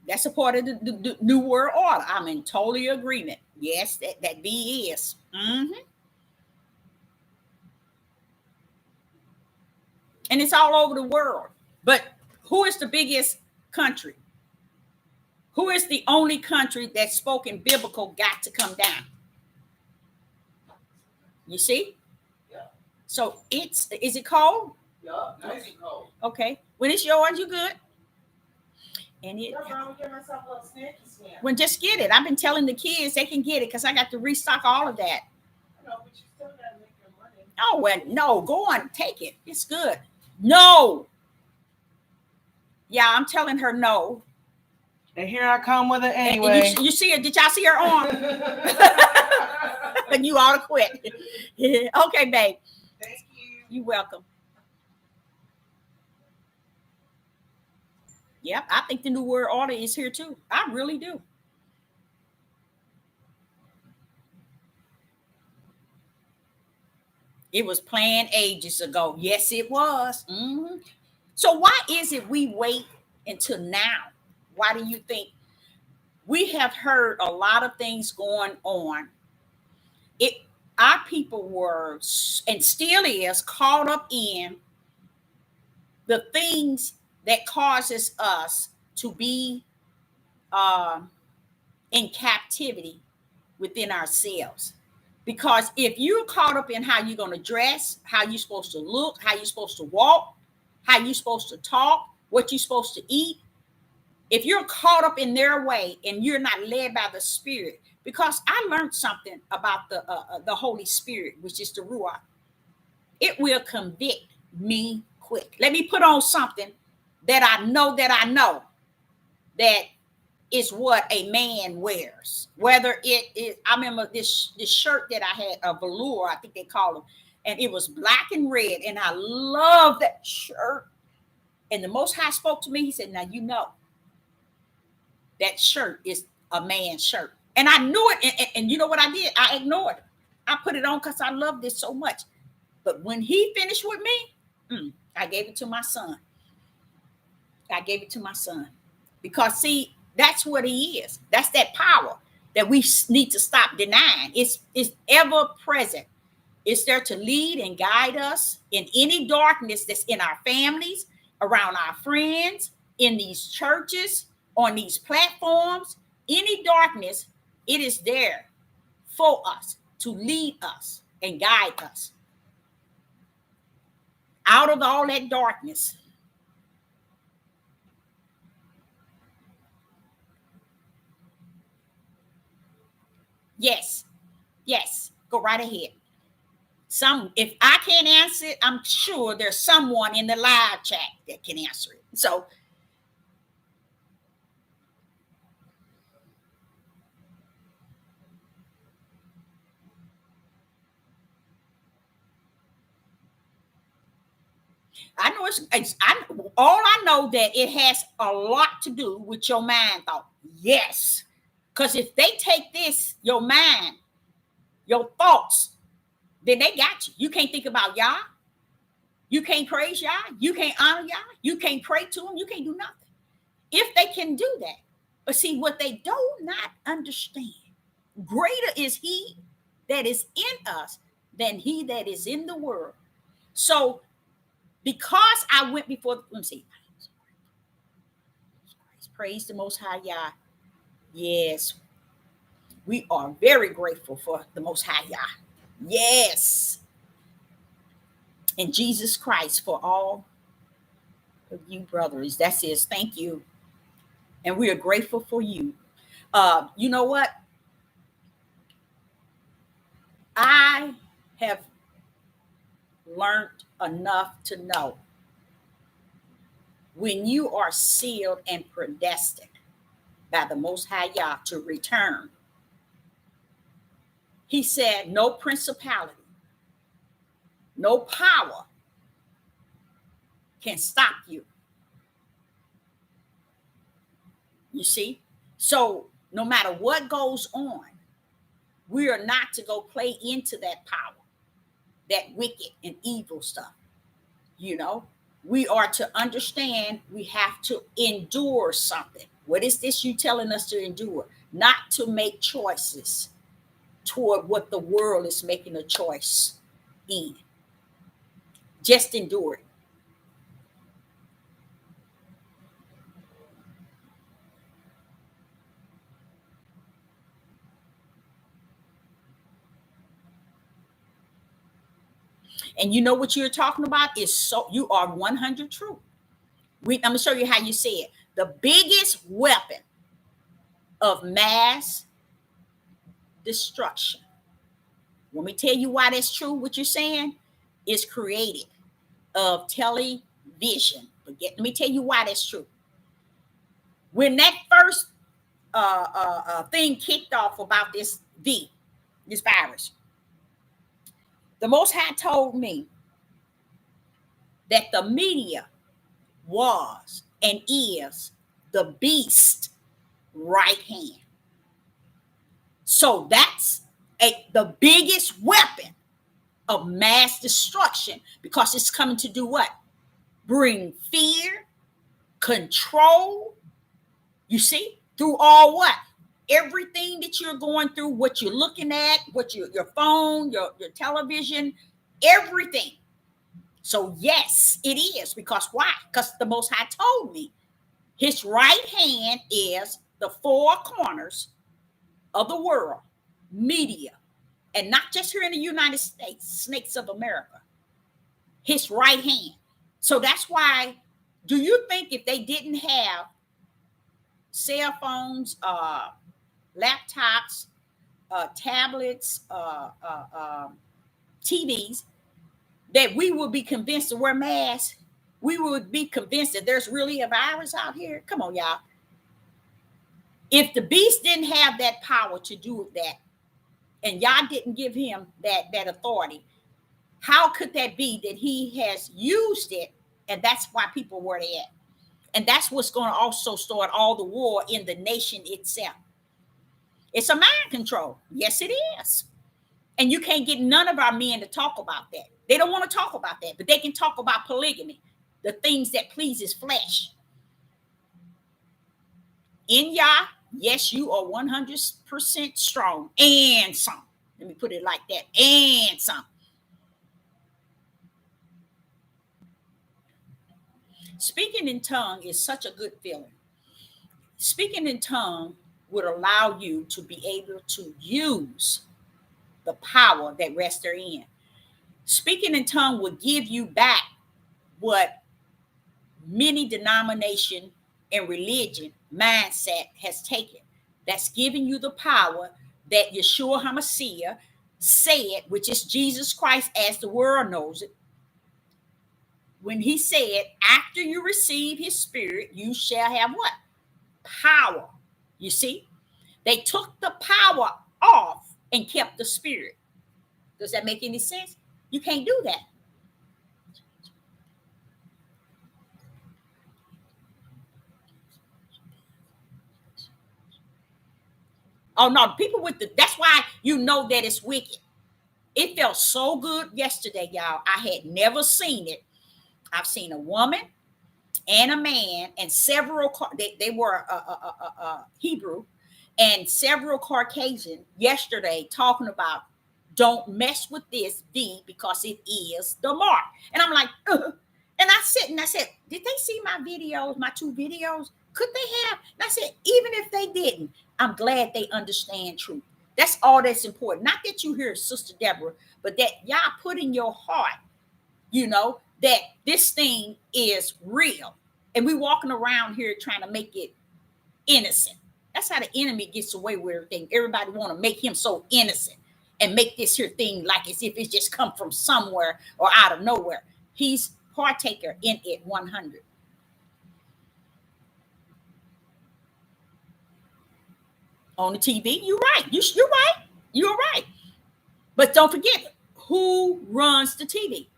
That's a part of the New World Order. I'm in total agreement. Yes, that B is. Mm-hmm. And it's all over the world. But who is the biggest country? Who is the only country that's spoken biblical got to come down? You see? Yeah. So is it cold? Yeah, nice and cold. Okay. When it's yours, you good. And it, I'm gonna get myself a little snacky snack. when just get it. I've been telling the kids they can get it because I got to restock all of that. I know, but you still gotta make your money. Oh, well, no, go on, take it. It's good. No. Yeah, I'm telling her no. And here I come with it And anyway. you see her? Did y'all see her arm? And you ought to quit. Okay, babe. Thank you. You're welcome. Yep, I think the New World Order is here too. I really do. It was planned ages ago. Yes, it was. Mm-hmm. So why is it we wait until now? Why do you think? We have heard a lot of things going on. Our people were and still is caught up in the things that causes us to be in captivity within ourselves. Because if you're caught up in how you're going to dress, how you're supposed to look, how you're supposed to walk, how you're supposed to talk, what you're supposed to eat, if you're caught up in their way and you're not led by the Spirit, because I learned something about the Holy Spirit, which is the Ruach, it will convict me quick. Let me put on something that I know that is what a man wears. Whether it is, I remember this shirt that I had, a velour, I think they call them, and it was black and red, and I love that shirt. And the Most High spoke to me. He said, now you know that shirt is a man's shirt. And I knew it, and you know what I did? I ignored it. I put it on because I loved it so much. But when he finished with me, I gave it to my son. I gave it to my son. Because, see, that's what he is. That's that power that we need to stop denying. It's ever present. It's there to lead and guide us in any darkness that's in our families, around our friends, in these churches, on these platforms. any darkness, it is there for us to lead us and guide us out of all that darkness. Yes, yes, go right ahead. If I can't answer it, I'm sure there's someone in the live chat that can answer it. So I know all I know that it has a lot to do with your mind thought. Yes. Because if they take this, your mind, your thoughts, then they got you. You can't think about Yah. You can't praise Yah. You can't honor Yah. You can't pray to him. You can't do nothing. If they can do that. But see, what they do not understand, greater is he that is in us than he that is in the world. So because I went before, let me see. Praise the Most High Yah. Yes. We are very grateful for the Most High Yah. Yes. And Jesus Christ for all of you brothers. That says thank you. And we are grateful for you. You know what? I have learned enough to know when you are sealed and predestined by the Most High Yah to return. He said, no principality, no power can stop you. You see? So no matter what goes on, we are not to go play into that power, that wicked and evil stuff. You know, we are to understand we have to endure something. What is this you telling us to endure? Not to make choices toward what the world is making a choice in. Just endure it. And you know what you're talking about is so you are 100 true. I'm gonna show you how you say it. The biggest weapon of mass destruction. Let me tell you why that's true. What you're saying is created of television. Let me tell you why that's true. When that first thing kicked off about this virus, the Most High told me that the media was and is the beast right hand. So that's the biggest weapon of mass destruction, because it's coming to do what? Bring fear, control. You see, through all what? Everything that you're going through, what you're looking at, what your phone, your television, everything. So yes, it is. Because why? Because the Most High told me his right hand is the four corners of the world, media, and not just here in the United States, snakes of America. His right hand. So that's why, do you think if they didn't have cell phones, laptops, tablets, TVs, that we would be convinced to wear masks? We would be convinced that there's really a virus out here? Come on, y'all. If the beast didn't have that power to do that, and y'all didn't give him that authority, how could that be that he has used it, and that's why people were there? And that's what's going to also start all the war in the nation itself. It's a mind control. Yes, it is. And you can't get none of our men to talk about that. They don't want to talk about that, but they can talk about polygamy, the things that pleases flesh. In Yah, yes, you are 100% strong and some. Let me put it like that, and some. Speaking in tongue is such a good feeling. Speaking in tongue would allow you to be able to use the power that rests therein. Speaking in tongue will give you back what many denomination and religion mindset has taken. That's giving you the power that Yeshua HaMashiach said, which is Jesus Christ as the world knows it. When he said, after you receive his spirit, you shall have what? Power. You see, they took the power off and kept the spirit. Does that make any sense? You can't do that. Oh no, people with that's why you know that it's wicked. It felt so good yesterday, y'all. I had never seen it. I've seen a woman and a man and several, they were Hebrew and several Caucasian yesterday talking about don't mess with this V because it is the mark. And I'm like, ugh. And I said, did they see my videos, my 2 videos? Could they have? And I said, even if they didn't, I'm glad they understand truth. That's all that's important. Not that you hear Sister Deborah, but that y'all put in your heart, that this thing is real. And we walking around here trying to make it innocent. That's how the enemy gets away with everything. Everybody want to make him so innocent and make this here thing like as if it's just come from somewhere or out of nowhere. He's partaker in it 100. On the TV, you're right. You're right. You're right. But don't forget who runs the TV.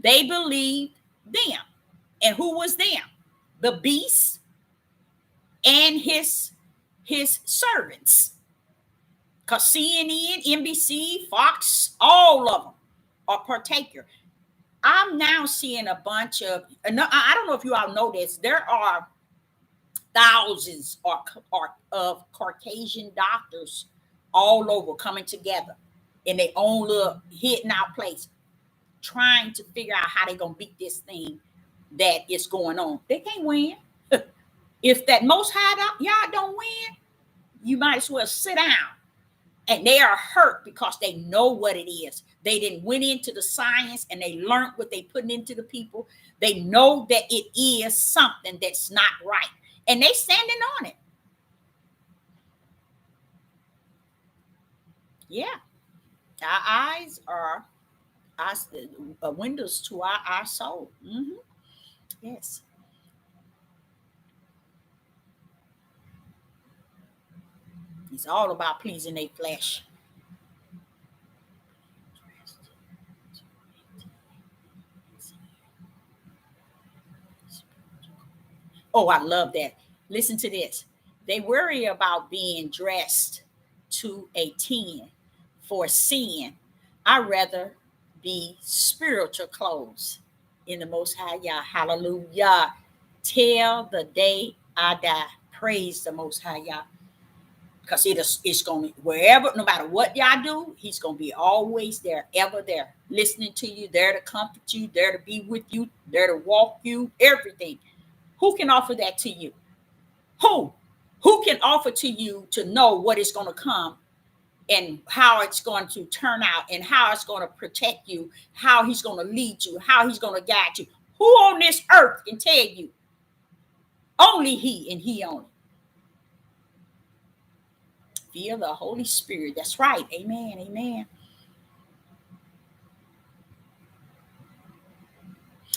They believed them. And who was them? The beast and his servants. Because CNN, NBC, Fox, all of them are partaker. I'm now seeing a bunch of, I don't know if you all know this, there are thousands of Caucasian doctors all over coming together in their own little hidden out place, trying to figure out how they're going to beat this thing that is going on. They can't win. If that Most High y'all don't win, you might as well sit down. And they are hurt because they know what it is. They didn't went into the science and they learned what they putting into the people. They know that it is something that's not right. And they standing on it. Yeah. Our eyes are windows to our soul. Mm-hmm. Yes. It's all about pleasing their flesh. Oh, I love that. Listen to this. They worry about being dressed to a 10 for sin. I'd rather be spiritual clothes in the Most High Yah. Hallelujah. Till the day I die. Praise the Most High Yah. Because it's going to, wherever, no matter what y'all do, he's going to be always there, ever there, listening to you, there to comfort you, there to be with you, there to walk you, everything. Who can offer that to you? Who can offer to you to know what is going to come and how it's going to turn out and how it's going to protect you, how he's going to lead you, how he's going to guide you? Who on this earth can tell you? Only he and he only. Feel the Holy Spirit. That's right. Amen. Amen.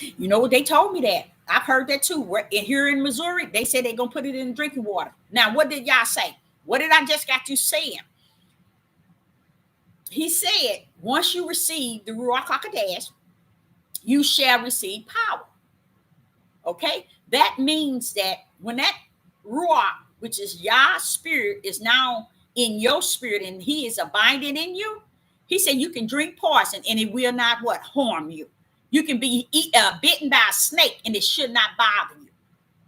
You know what? They told me that. I've heard that too. Here in Missouri, they said they're going to put it in drinking water. Now, what did y'all say? What did I just got you saying? He said, once you receive the Ruach HaKodesh, you shall receive power. Okay? That means that when that Ruach, which is Yah's spirit, is now in your spirit and he is abiding in you, he said you can drink poison and it will not what? Harm you. You can be bitten by a snake and it should not bother you.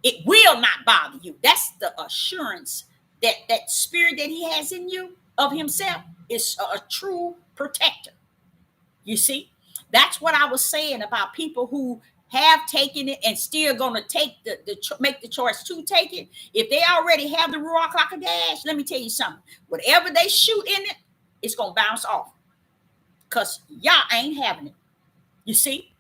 It will not bother you. That's the assurance that that spirit that he has in you of himself is a true protector. You see, that's what I was saying about people who have taken it and still going to take make the choice to take it, if they already have the Ruach HaKodesh, let me tell you something. Whatever they shoot in it, it's going to bounce off. Because y'all ain't having it. You see?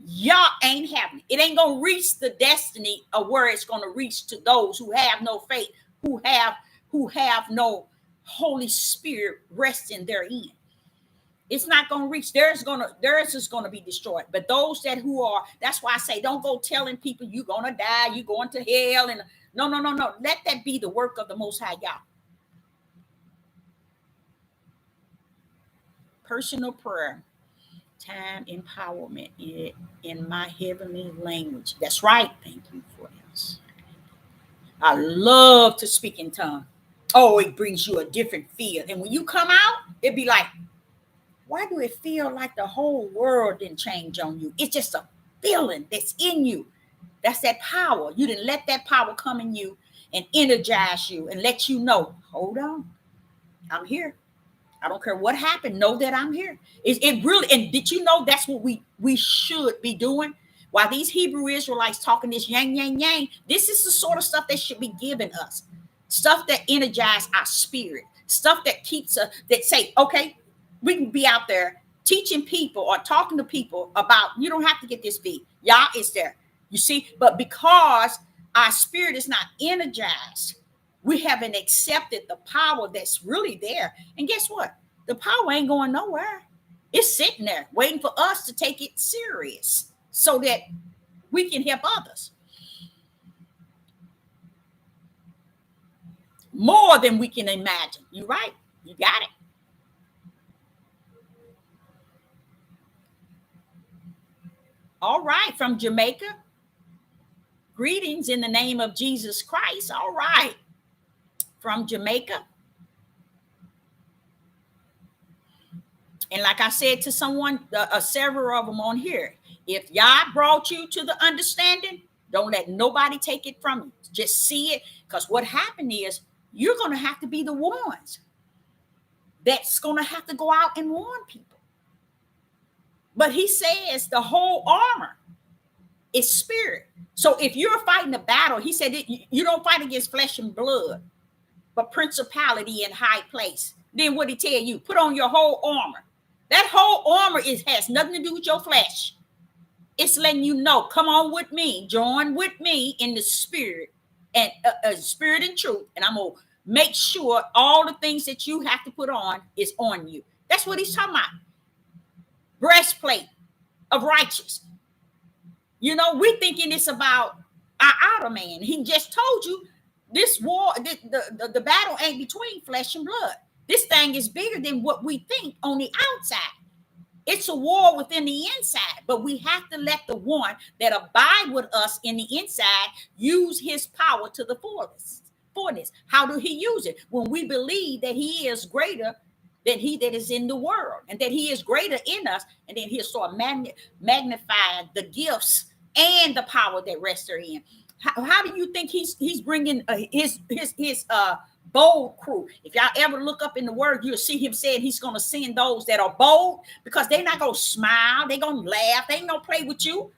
Y'all ain't having it. It ain't going to reach the destiny of where it's going to reach to those who have no faith, who have no Holy Spirit resting therein. It's not going to reach. Theirs is going to be destroyed. But those that's why I say, don't go telling people you're going to die, you're going to hell. And no. Let that be the work of the Most High Yah. Personal prayer, time empowerment in my heavenly language. That's right. Thank you for this. I love to speak in tongues. Oh, it brings you a different feel. And when you come out, it'd be like, why do it feel like the whole world didn't change on you? It's just a feeling that's in you. That's that power. You didn't let that power come in you and energize you and let you know, hold on, I'm here. I don't care what happened. Know that I'm here. It really, and did you know that's what we should be doing? While these Hebrew Israelites talking this yang, yang, yang, this is the sort of stuff they should be giving us. Stuff that energize our spirit. Stuff that keeps us, that say, okay, we can be out there teaching people or talking to people about, you don't have to get this beat. Y'all is there. You see, but because our spirit is not energized, we haven't accepted the power that's really there. And guess what? The power ain't going nowhere. It's sitting there waiting for us to take it serious so that we can help others. More than we can imagine. You right? You got it. All right, from Jamaica. Greetings in the name of Jesus Christ. All right. From Jamaica. And like I said to someone, several of them on here, if Yah brought you to the understanding, don't let nobody take it from you. Just see it. Because what happened is you're going to have to be the ones that's going to have to go out and warn people. But he says the whole armor is spirit. So if you're fighting a battle, he said you don't fight against flesh and blood, but principality in high place. Then what he tell you? Put on your whole armor. That whole armor has nothing to do with your flesh. It's letting you know, come on with me, join with me in the spirit and spirit and truth. And I'm going to make sure all the things that you have to put on is on you. That's what he's talking about. Breastplate of righteousness. You know, we're thinking it's about our outer man. He just told you this war, the battle ain't between flesh and blood. This thing is bigger than what we think on the outside. It's a war within the inside, but we have to let the one that abide with us in the inside use his power to the fullness. How do he use it? When we believe that he is greater than he that is in the world, and that he is greater in us, and then he'll start magnifying the gifts and the power that rests therein. How do you think he's bringing his bold crew? If y'all ever look up in the word, you'll see him saying he's going to send those that are bold, because they're not going to smile, they're going to laugh, they ain't going to play with you.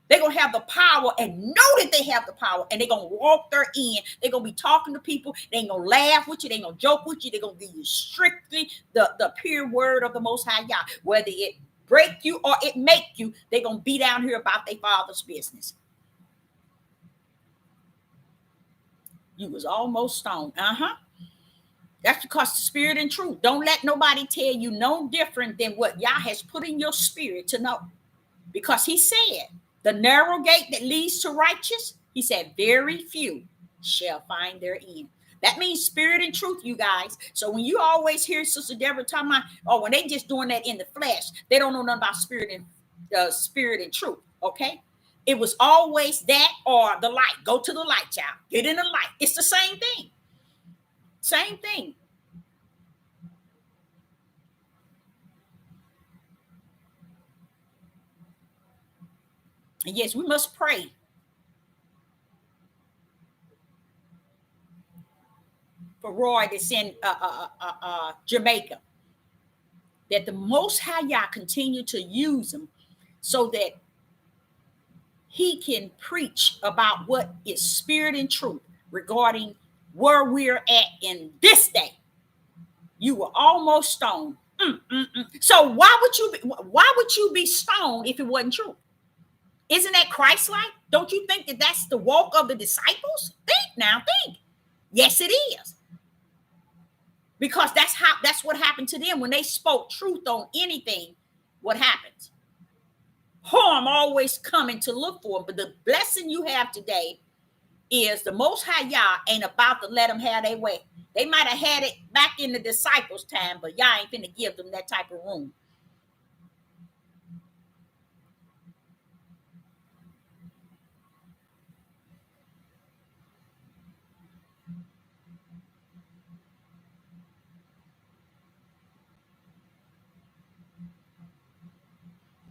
They're going to have the power and know that they have the power, and they're going to walk their in. They're going to be talking to people. They ain't going to laugh with you. They ain't going to joke with you. They're going to give you strictly the pure word of the Most High Yah. Whether it break you or it make you, they're going to be down here about their father's business. You was almost stoned. That's because the spirit and truth. Don't let nobody tell you no different than what Yah has put in your spirit to know. Because he said, the narrow gate that leads to righteous, he said, very few shall find their end. That means spirit and truth, you guys. So when you always hear Sister Deborah talking about, oh, when they just doing that in the flesh, they don't know nothing about spirit and truth. Okay. It was always that or the light. Go to the light, child. Get in the light. It's the same thing. Same thing. And yes, we must pray for Roy that's in Jamaica, that the Most High Yah continue to use him so that he can preach about what is spirit and truth regarding where we're at in this day, you were almost stoned. So why would you be stoned if it wasn't true? Isn't that Christ-like? Don't you think that that's the walk of the disciples? Think. Yes, it is. Because that's what happened to them when they spoke truth on anything. What happens? Harm always coming to look for. But the blessing you have today is the Most High Yah ain't about to let them have their way. They might have had it back in the disciples' time, but Yah ain't finna give them that type of room.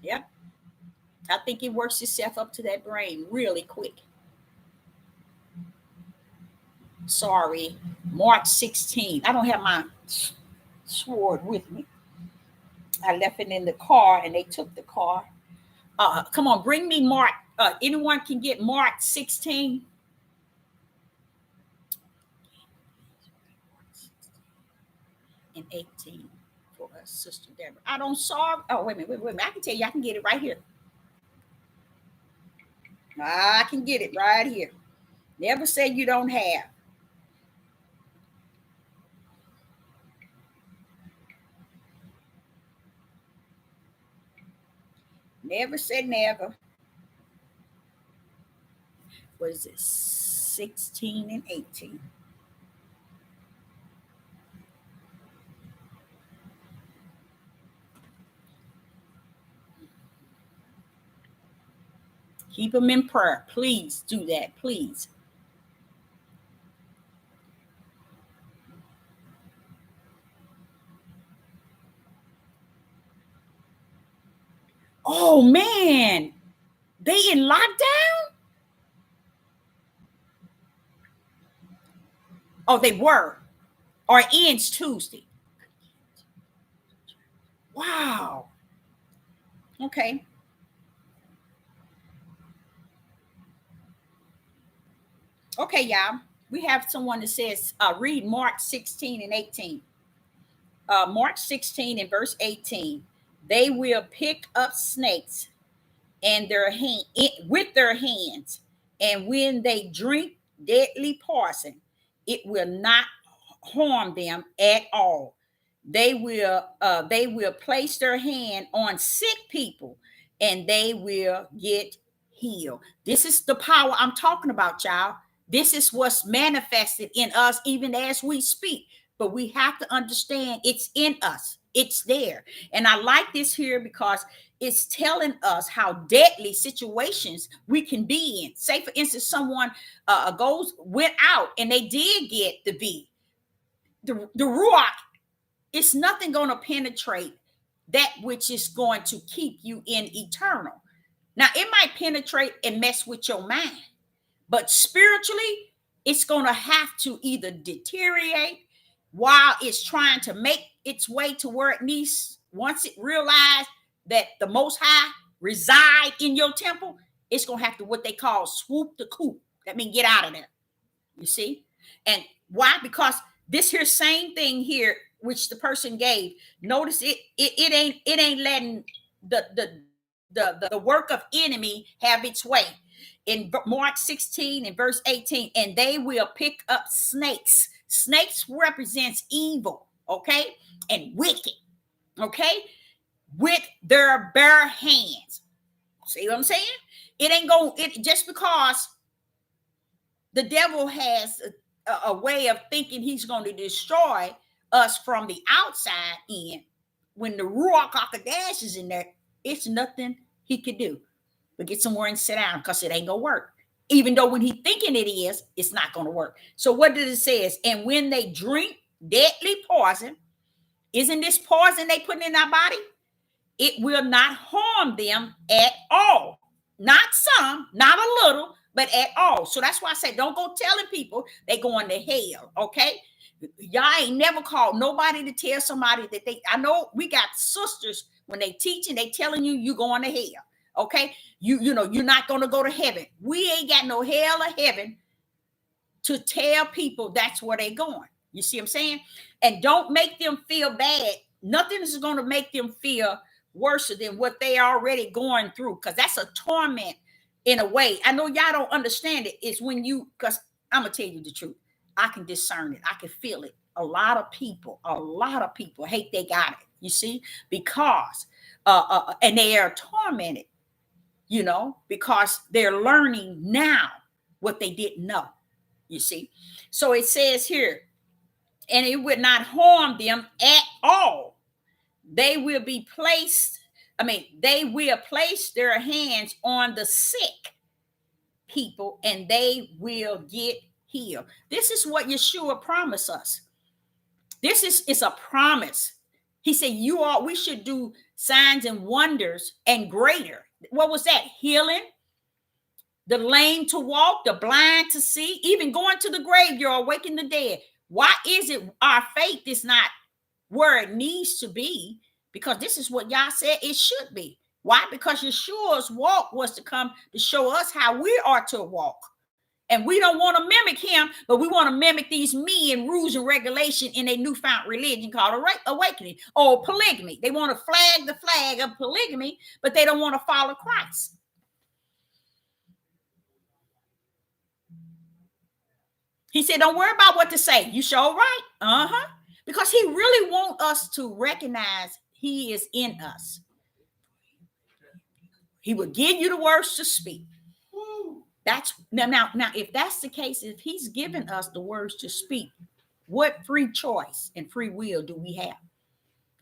Yep. I think it works itself up to that brain really quick. Sorry, March 16. I don't have my sword with me. I left it in the car and they took the car. Come on, bring me Mark. Anyone can get Mark 16. And 18 for us, Sister Deborah. I don't saw. Oh, wait a minute. I can tell you, I can get it right here. I can get it right here. Never say you don't have. Never say never. What is it? 16 and 18. Keep them in prayer. Please do that. Please. Oh, man. They in lockdown? Oh, they were. Or ends Tuesday. Wow. Okay. Okay, y'all. We have someone that says, read Mark 16 and 18. Mark 16 and verse 18. They will pick up snakes and with their hands, and when they drink deadly poison, it will not harm them at all. They will place their hand on sick people and they will get healed. This is the power I'm talking about, y'all. This is what's manifested in us even as we speak. But we have to understand it's in us. It's there. And I like this here because it's telling us how deadly situations we can be in. Say, for instance, someone went out and they did get the V. The Ruach, it's nothing going to penetrate that which is going to keep you in eternal. Now, it might penetrate and mess with your mind, but spiritually, it's going to have to either deteriorate while it's trying to make its way to where it needs. Once it realizes that the Most High reside in your temple, it's going to have to what they call swoop the coop. That means get out of there. You see? And why? Because this here same thing here, which the person gave, notice it ain't letting the work of enemy have its way. In Mark 16 and verse 18, and they will pick up snakes. Snakes represents evil, okay, and wicked, okay, with their bare hands. See what I'm saying? It ain't going. It just because the devil has a way of thinking he's going to destroy us from the outside in. When the Ruach HaKodesh is in there, it's nothing he could do but get somewhere and sit down because it ain't gonna work. Even though when he thinking it is, it's not gonna work. So what does it say? And when they drink deadly poison, isn't this poison they put in our body? It will not harm them at all. Not some, not a little, but at all. So that's why I say don't go telling people they going to hell, okay? Y'all ain't never called nobody to tell somebody that I know we got sisters when they teaching, they telling you going to hell. Okay, you know you're not gonna go to heaven. We ain't got no hell or heaven to tell people that's where they're going. You see what I'm saying? And don't make them feel bad. Nothing is gonna make them feel worse than what they already going through, because that's a torment in a way. I know y'all don't understand it. It's when you, because I'm gonna tell you the truth. I can discern it. I can feel it. A lot of people hate they got it. You see, because and they are tormented, you know, because they're learning now what they didn't know. You see, so it says here, and it would not harm them at all. They will be placed. They will place their hands on the sick people, and they will get healed. This is what Yeshua promised us. This is a promise. He said, we should do signs and wonders and greater. What was that? Healing, the lame to walk, the blind to see, even going to the grave, you're awakening the dead. Why is it our faith is not where it needs to be? Because this is what y'all said it should be. Why? Because Yeshua's walk was to come to show us how we are to walk. And we don't want to mimic him, but we want to mimic these men rules and regulation in a newfound religion called awakening or polygamy. They want to flag the flag of polygamy, but they don't want to follow Christ. He said, don't worry about what to say. You sure right. Because he really wants us to recognize he is in us. He will give you the words to speak. That's now, if that's the case, if he's given us the words to speak, what free choice and free will do we have?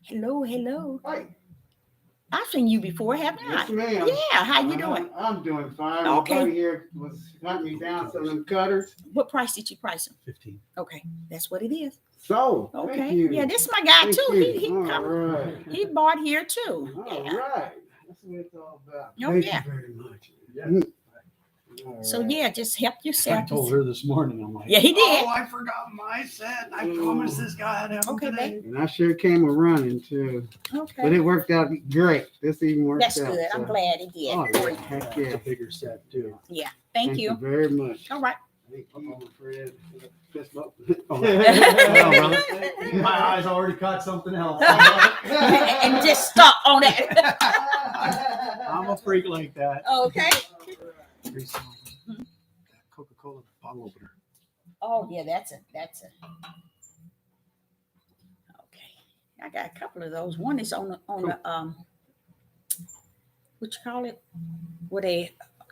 Hello. Hi. I've seen you before, haven't I? Yes, ma'am. Yeah, how you doing? I'm doing fine. Okay. My buddy here was hunting me down some of them cutters. What price did you price them? 15. Okay, that's what it is. So, Okay, thank you. yeah, this is my guy Thank too. you. All right. He bought here too. All Yeah. right. That's what it's all about. Oh, Thank yeah. you very much. All So right. yeah, just help yourself. I told her this morning, I'm like, Yeah, he did. oh, I forgot my set. I promised this guy I'd have him Okay, today. And I sure came a running too. But Okay, it worked out great. This even worked that's out. good. I'm so- glad he did. Oh, yeah. Heck It's yeah. a bigger set too. Thank you. very much. All right. Thank you, Fred. Fist bump. Oh, well, brother, my eyes already caught something else. And just stop on that. I'm a freak like that. Okay. Coca-Cola bottle opener. Oh yeah, that's a. Okay, I got a couple of those. One is on the what you call it? Where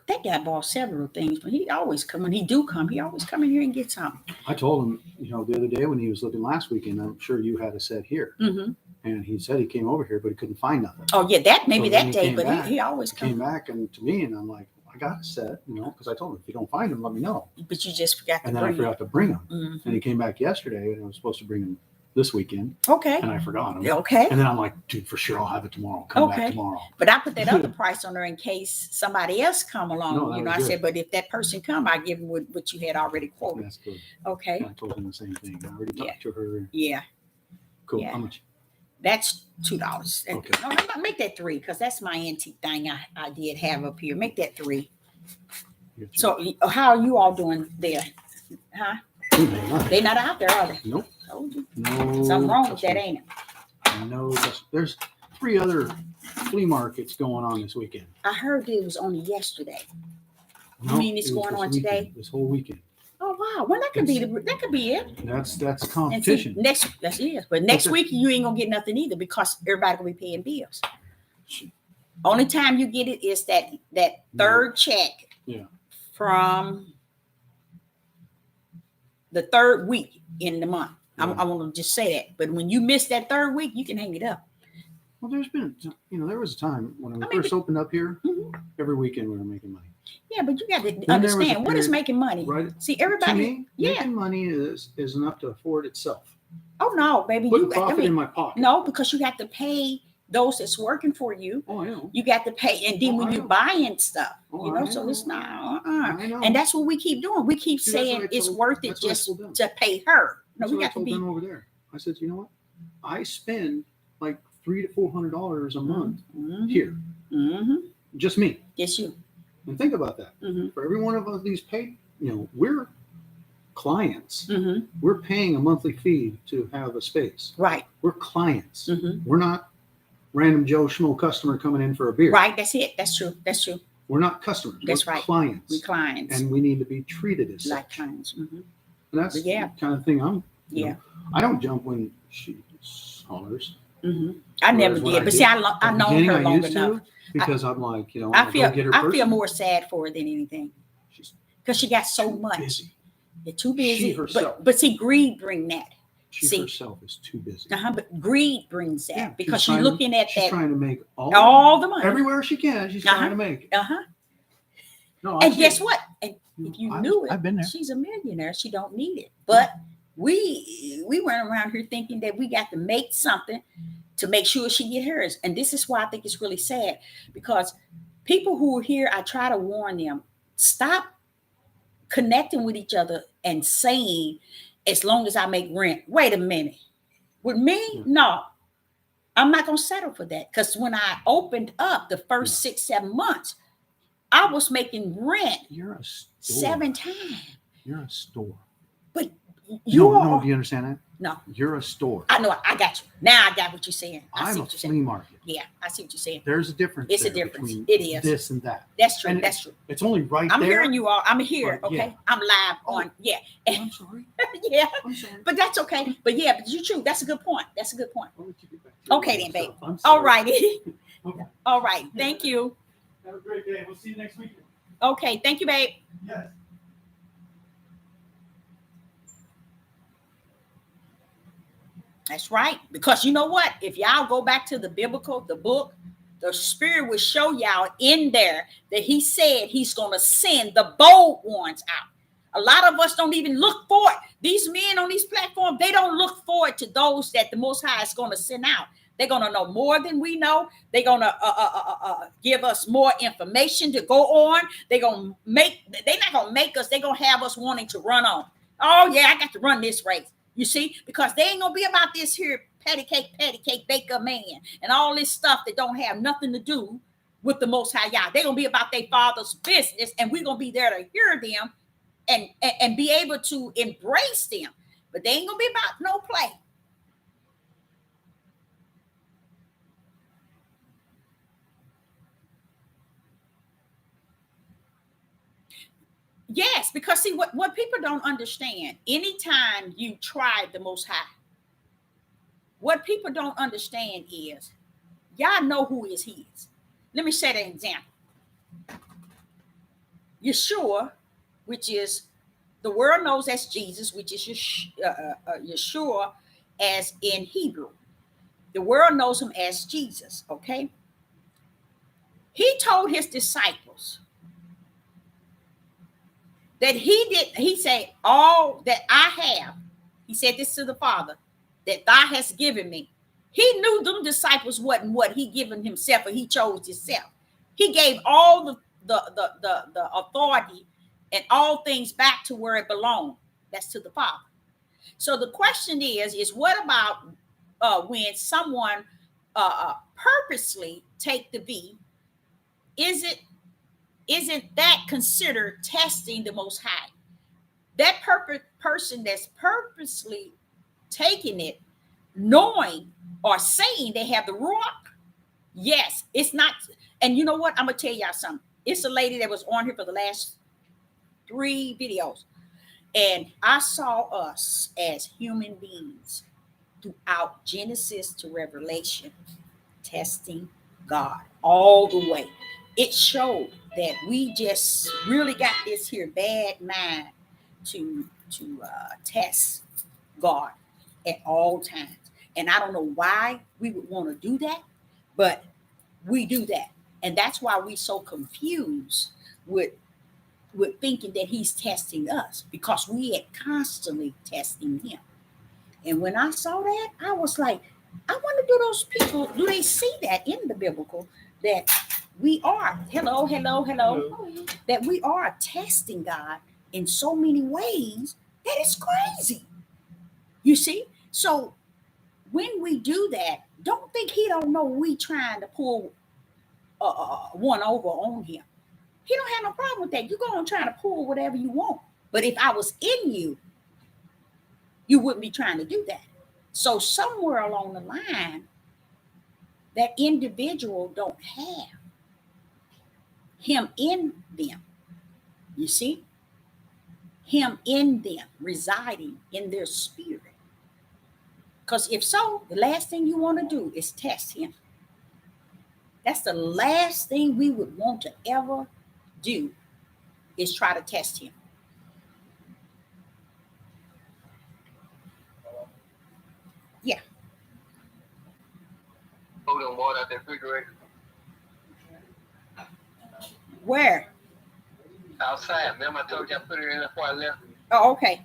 that guy bought several things, but he always come when he come in here and get something. I told him, the other day when he was looking last weekend, I'm sure you had a set here. Mm-hmm. And he said he came over here, but he couldn't find nothing. Oh yeah, that maybe So then that he day, came but back. he always Came come. back and to me, and I'm like, I got a set, because I told him, if you don't find him, let me know. But you just forgot to And then I bring it. forgot to bring him. Mhm. And he came back yesterday, and I was supposed to bring him this weekend, Okay. and I forgot him. Okay. And then I'm like, dude, for sure, I'll have it tomorrow. Come Okay. back tomorrow. But I put that other price on there in case somebody else come along. No, that was I good. said, but if that person come, I give them what you had already quoted. That's good. Okay. I told him the same thing. I already Yeah. talked to her. Yeah. Cool. Yeah. How much? That's $2. Okay. No, make that $3 because that's my antique thing I did have up here. Make that $3. You got So how are you all doing there? Huh? your- They not out there, are they? Nope. Told you. No. Something wrong with that, customer. ain't it? No. There's 3 other flea markets going on this weekend. I heard it was only yesterday. No, mean it's it was going this on weekend, today? This whole weekend. Oh wow. Well, that could be it. That's And see, competition. that's it. But next Okay. week you ain't gonna get nothing either because everybody gonna be paying bills. Only time you get it is that third check. Yeah. From the third week in the month. Yeah. I want to just say that. But when you miss that third week, you can hang it up. Well, there's been, there was a time when we I mean, first opened up here, Mhm. every weekend we were making money. Yeah, but you got to there was a understand what is period- making money. Right? See, To everybody. me, yeah. making money is enough to afford itself. Oh no, baby. Put You got. profit in my pocket. No, because you got to pay those that's working for you. Oh, I know. You got to pay, and then Oh, when I you're know. buying stuff, Oh, I so know. it's not. I know. And that's what we keep doing. We keep See, that's saying what I it's told- worth it that's what I just told them. to pay her. No, That's we what I got to told be. them over there. I said, you know what? I spend like $300 to $400 a month Mhm. here. Mhm. just me. Yes, you. And think about that. Mm-hmm. For every one of us, these we're clients. Mm-hmm. We're paying a monthly fee to have a space. Right. We're clients. Mm-hmm. We're not random Joe Schmo customer coming in for a beer. Right. That's it. That's true. That's true. We're not customers. That's we're right. clients. We clients. And we need to be treated as Like such. clients. Mm-hmm. And that's Yeah. the kind of thing Yeah. I don't jump when she hollers. Mm-hmm. I never Whereas when did. I But did- see, I At the known beginning, her I long used enough. to because I'm like, I I'm a feel go-getter I feel person. more sad for her than anything She's because she got so too much. busy. You're too busy. She herself. But see, greed bring that. She See. herself is too busy. But greed brings that Yeah, because she's she's trying- looking at She's that trying to make all the money. everywhere she can. She's Uh-huh. trying to make it. Uh-huh. No, I And see guess it. what? And if you knew it, I've been there. she's a millionaire. She don't need it. But we went around here thinking that we got to make something to make sure she get hers. And this is why I think it's really sad because people who are here, I try to warn them, stop connecting with each other and saying, as long as I make rent. Wait a minute. With me, Yeah. no. I'm not going to settle for that. Because when I opened up the first 6-7 months, I was making rent You're a store. 7 times. You're a store. You No, are. do you understand that? No. You're a store. I know. I got you. Now I got what you're saying. I see I'm a what you're saying. flea market. Yeah, I see what you're saying. There's a difference. It's a there difference. between It is. this and that. That's true. And That's true. It's only right I'm there. hearing you all. I'm here. But, Okay. yeah. I'm live Oh. on. Yeah. Oh, I'm sorry. Yeah. I'm sorry. But that's okay. But yeah, but you're true. That's a good point. That's a good point. Let me keep it back to Okay your then, babe. stuff. I'm sorry. All righty. Okay. All right. Thank you. Have a great day. We'll see you next week. Okay. Thank you, babe. Yes. That's right. Because you know what? If y'all go back to the biblical, the book, the Spirit will show y'all in there that He said He's going to send the bold ones out. A lot of us don't even look for it. These men on these platforms, they don't look forward to those that the Most High is going to send out. They're going to know more than we know. They're going to give us more information to go on. They're not going to make us. They're going to have us wanting to run on. Oh, yeah, I got to run this race. You see, because they ain't going to be about this here patty cake, baker man and all this stuff that don't have nothing to do with the Most High Yah. They're going to be about their Father's business, and we're going to be there to hear them and be able to embrace them. But they ain't going to be about no play. Yes, because see, what people don't understand, anytime you try the Most High, what people don't understand is, y'all know who is His. Let me set an example. Yeshua, which is, the world knows as Jesus, which is Yeshua as in Hebrew. The world knows Him as Jesus, okay? He told His disciples that he said, all that I have, He said this to the Father, that Thou hast given me. He knew them disciples wasn't what He given Himself, or He chose Himself. He gave all the authority and all things back to where it belonged. That's to the Father. So the question is what about when someone purposely take the V? Isn't that considered testing the Most High? That person that's purposely taking it, knowing or saying they have the Ruach, yes, it's not. And you know what? I'm going to tell y'all something. It's a lady that was on here for the last 3 videos. And I saw us as human beings throughout Genesis to Revelation, testing God all the way. It showed that we just really got this here bad mind to test God at all times. And I don't know why we would want to do that, but we do that. And that's why we're so confused with thinking that He's testing us, because we had constantly testing Him. And when I saw that, I was like, I wonder, do those people, do they see that in the biblical, that we are, hello, that we are testing God in so many ways that it's crazy. You see? So when we do that, don't think He don't know we trying to pull one over on him. He don't have no problem with that. You go on trying to pull whatever you want. But if I was in you, you wouldn't be trying to do that. So somewhere along the line, that individual don't have him in them. You see? Him in them, residing in their spirit. Because if so, the last thing you want to do is test him. That's the last thing we would want to ever do, is try to test him. Yeah. Hold on, water out the refrigerator. Where? Outside. Remember I told you I put it in before I left? Oh, okay.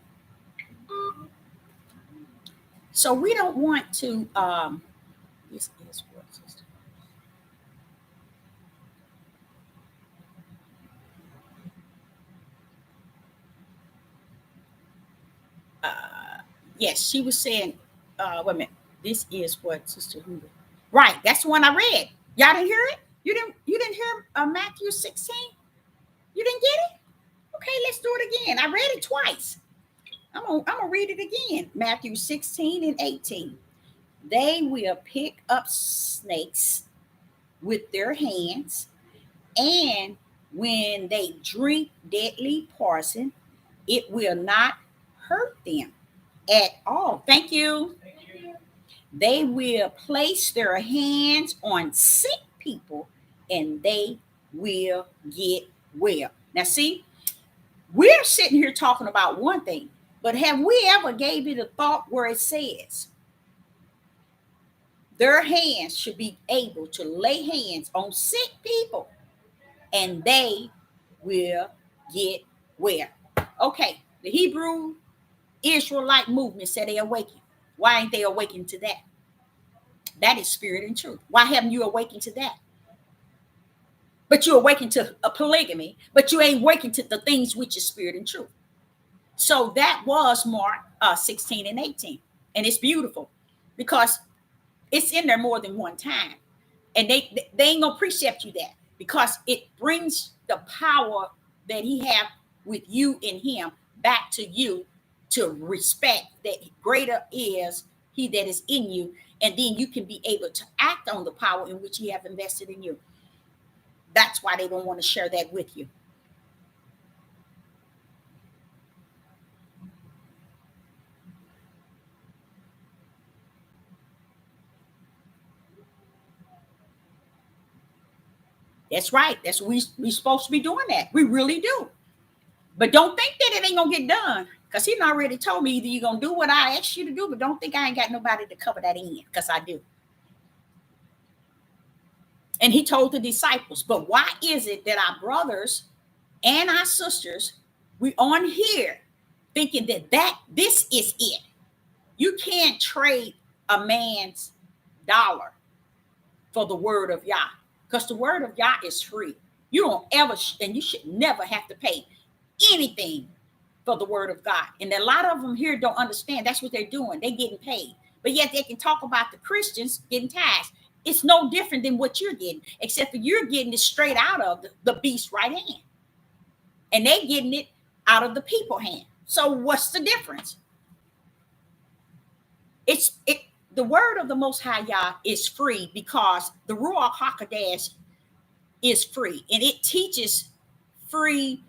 So we don't want to this is what, sister? Yes, she was saying, wait a minute. This is what Sister Hoover. Right, that's the one I read. Y'all didn't hear it? You didn't hear Matthew 16? You didn't get it? Okay, let's do it again. I read it twice. I'm gonna read it again. Matthew 16 and 18. They will pick up snakes with their hands, and when they drink deadly poison, it will not hurt them at all. Thank you. They will place their hands on sick people and they will get well. Now, see, we're sitting here talking about one thing, but have we ever gave it a thought where it says their hands should be able to lay hands on sick people and they will get well? Okay, the Hebrew Israelite movement said they awakened. Why ain't they awakened to that? That is spirit and truth. Why haven't you awakened to that? But you awakened to a polygamy, but you ain't awakened to the things which is spirit and truth. So that was Mark 16 and 18. And it's beautiful because it's in there more than one time. And they ain't gonna precept you that because it brings the power that he have with you in him back to you, to respect that greater is he that is in you, and then you can be able to act on the power in which he have invested in you. That's why they don't want to share that with you. That's right. That's we supposed to be doing that. We really do. But don't think that it ain't gonna get done, because he already told me either you're gonna do what I asked you to do, but don't think I ain't got nobody to cover that in, because I do. And he told the disciples, but why is it that our brothers and our sisters, we on here thinking that this is it? You can't trade a man's dollar for the word of Yah, because the word of Yah is free. You don't ever, and you should never have to pay anything for the word of God. And a lot of them here don't understand that's what they're doing. They're getting paid, but yet they can talk about the Christians getting tithes. It's no different than what you're getting, except for you're getting it straight out of the beast's right hand, and they getting it out of the people hand. So what's the difference? The word of the Most High Yah is free because the Ruach HaKodesh is free, and it teaches freely.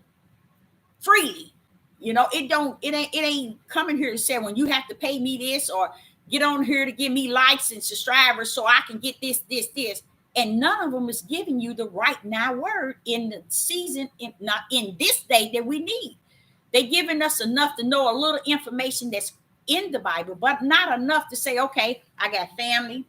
You know, it ain't coming here to say, when you have to pay me this or get on here to give me likes and subscribers so I can get this. And none of them is giving you the right now word in the season, not in this day that we need. They're giving us enough to know a little information that's in the Bible, but not enough to say, okay, I got family,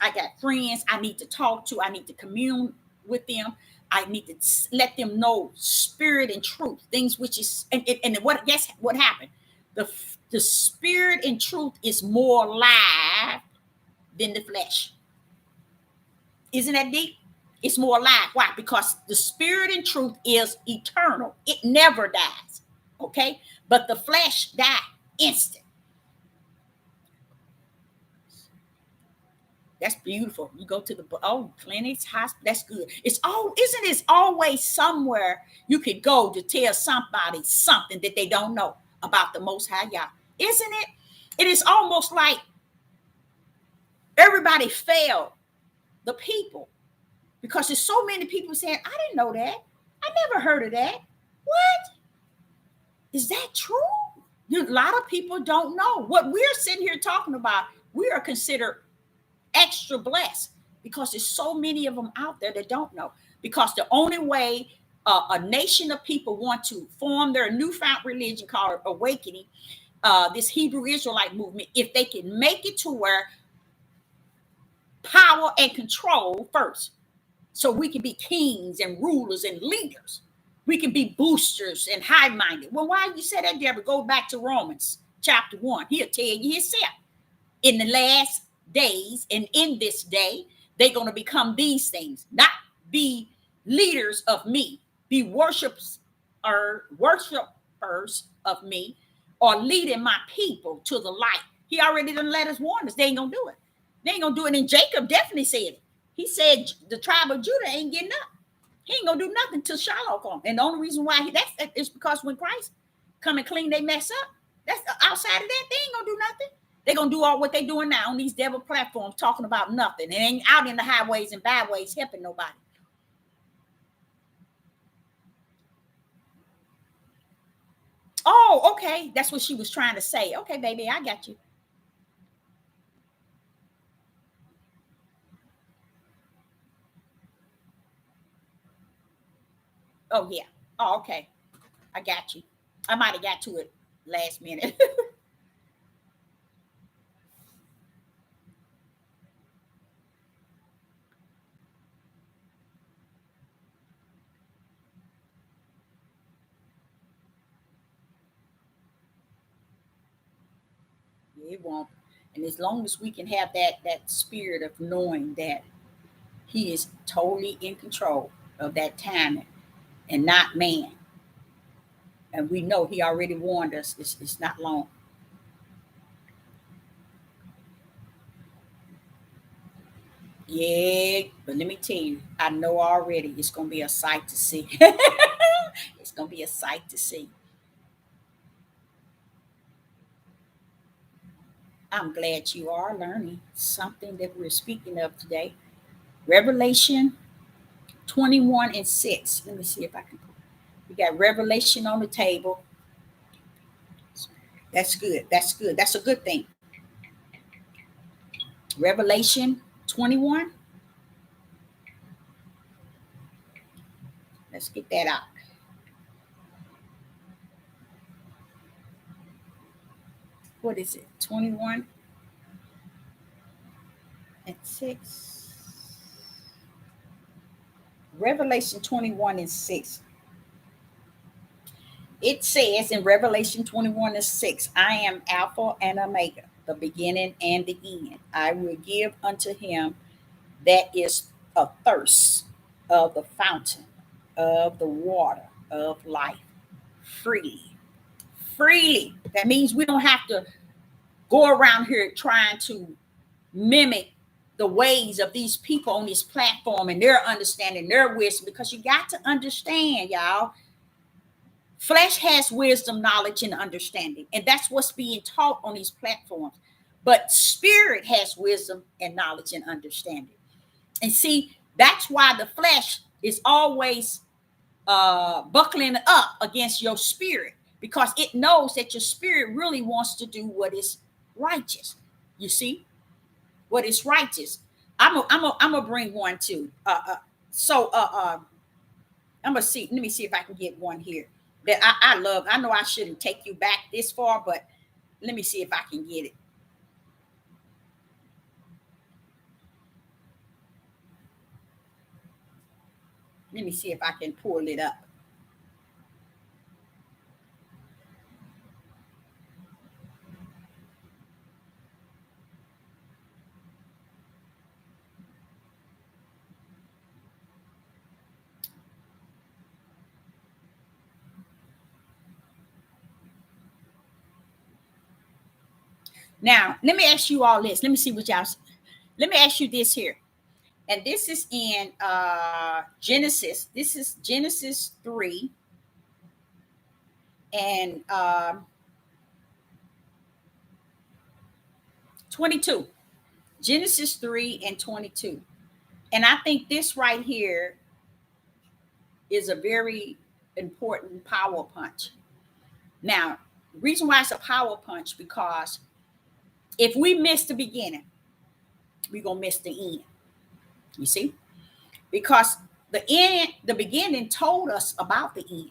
I got friends I need to talk to, I need to commune with them, I need to let them know spirit and truth, things which is, and what, guess what happened? The spirit and truth is more alive than the flesh. Isn't that deep? It's more alive. Why? Because the spirit and truth is eternal. It never dies. Okay? But the flesh dies instant. That's beautiful. You go to the clinics, hospital. That's good. Isn't it always somewhere you could go to tell somebody something that they don't know about the Most High Yah? Isn't it? It is almost like everybody failed the people because there's so many people saying, I didn't know that. I never heard of that. What? Is that true? A lot of people don't know. What we're sitting here talking about, we are considered extra blessed because there's so many of them out there that don't know. Because the only way a nation of people want to form their newfound religion called awakening, this Hebrew Israelite movement, if they can make it to where power and control first, so we can be kings and rulers and leaders. We can be boosters and high-minded. Well, why you say that, Deborah? Go back to Romans chapter 1. He'll tell you himself. In the last days and in this day, they're going to become these things. Not be leaders of me, be worshipers of me, or leading my people to the light. He already done let us warn us. They ain't going to do it. They ain't going to do it. And Jacob definitely said it. He said the tribe of Judah ain't getting up. He ain't gonna do nothing till Shiloh come. And the only reason why that is because when Christ come and clean they mess up, that's outside of that, they ain't gonna do nothing. They're gonna do all what they doing now on these devil platforms, talking about nothing. And ain't out in the highways and byways helping nobody. Oh, okay. That's what she was trying to say. Okay, baby, I got you. Oh, yeah. Oh, okay. I got you. I might have got to it last minute. It won't. And as long as we can have that spirit of knowing that he is totally in control of that timing and not man. And we know he already warned us. It's not long. Yeah, but let me tell you, I know already it's going to be a sight to see. It's going to be a sight to see. I'm glad you are learning something that we're speaking of today. Revelation 21 and 6. Let me see if I can. We got Revelation on the table. That's good. That's good. That's a good thing. Revelation 21. Let's get that out. What is it? 21 and 6. Revelation 21 and 6. It says in Revelation 21 and 6, I am Alpha and Omega, the beginning and the end. I will give unto him that is athirst of the fountain of the water of life freely. Freely. That means we don't have to go around here trying to mimic the ways of these people on this platform and their understanding, their wisdom, because you got to understand, y'all. Flesh has wisdom, knowledge, and understanding, and that's what's being taught on these platforms. But spirit has wisdom and knowledge and understanding. And see, that's why the flesh is always buckling up against your spirit, because it knows that your spirit really wants to do what is righteous. You see, what is righteous. I'm gonna bring one too. I'm gonna see. Let me see if I can get one here that I love. I know I shouldn't take you back this far, but let me see if I can get it. Let me see if I can pull it up. Now, let me ask you all this. Let me see what y'all. let me ask you this here. And this is in Genesis. This is Genesis 3 and 22. Genesis 3 and 22. And I think this right here is a very important power punch. Now, the reason why it's a power punch, because if we miss the beginning, we're going to miss the end. You see? Because the beginning told us about the end.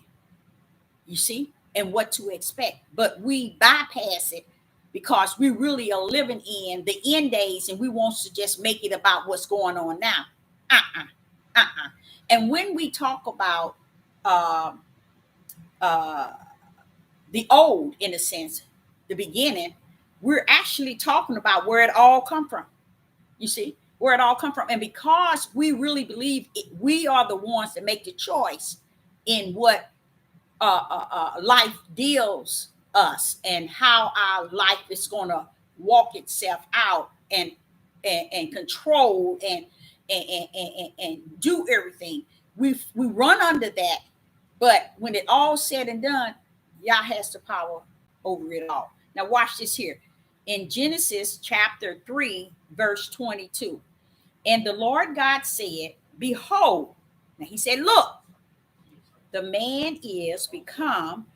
You see? And what to expect. But we bypass it because we really are living in the end days and we want to just make it about what's going on now. And when we talk about the old, in a sense, the beginning, we're actually talking about where it all come from. You see, where it all come from. And because we really believe it, we are the ones that make the choice in what life deals us and how our life is going to walk itself out and control and do everything. We run under that. But when it all said and done, Yah has the power over it all. Now watch this here. In Genesis chapter 3, verse 22. And the Lord God said, behold, now he said, look, the man is become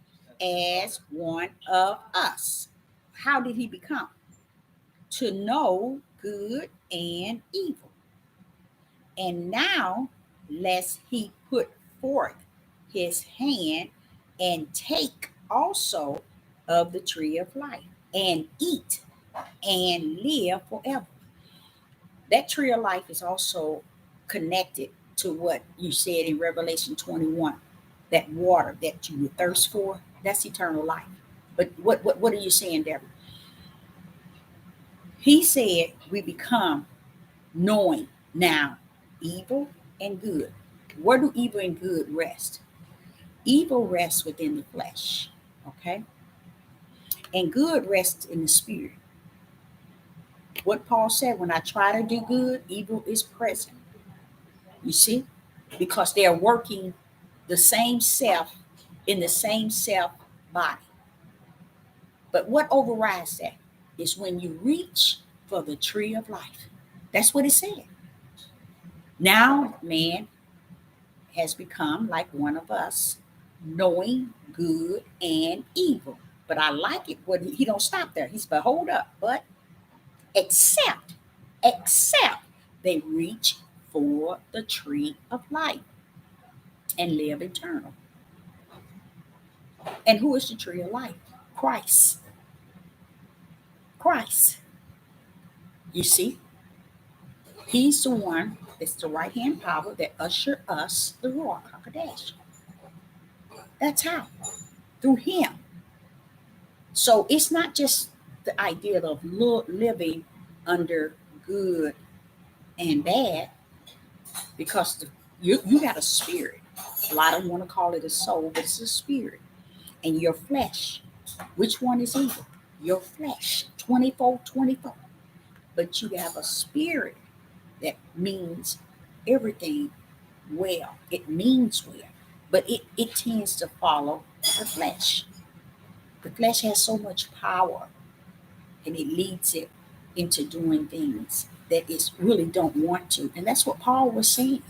as one of us. How did he become? To know good and evil. And now, lest he put forth his hand and take also of the tree of life and eat and live forever. That tree of life is also connected to what you said in Revelation 21. That water that you would thirst for, that's eternal life. But what are you saying, Deborah? He said we become knowing now evil and good. Where do evil and good rest? Evil rests within the flesh, okay? And good rests in the spirit. What Paul said, when I try to do good, evil is present. You see? Because they are working the same self in the same self body. But what overrides that is when you reach for the tree of life. That's what it said. Now man has become like one of us, knowing good and evil. But I like it when he don't stop there. He's, but hold up, but except they reach for the tree of life and live eternal. And who is the tree of life? Christ. Christ. You see, he's the one that's the right hand power that usher us the Ruach HaKodesh. That's how, through him. So it's not just the idea of living under good and bad, because you got a spirit. A lot of them want to call it a soul, but it's a spirit. And your flesh, which one is evil? Your flesh, 24. But you have a spirit that means everything well. It means well, but it tends to follow the flesh. The flesh has so much power, and it leads it into doing things that it really don't want to. And that's what Paul was saying.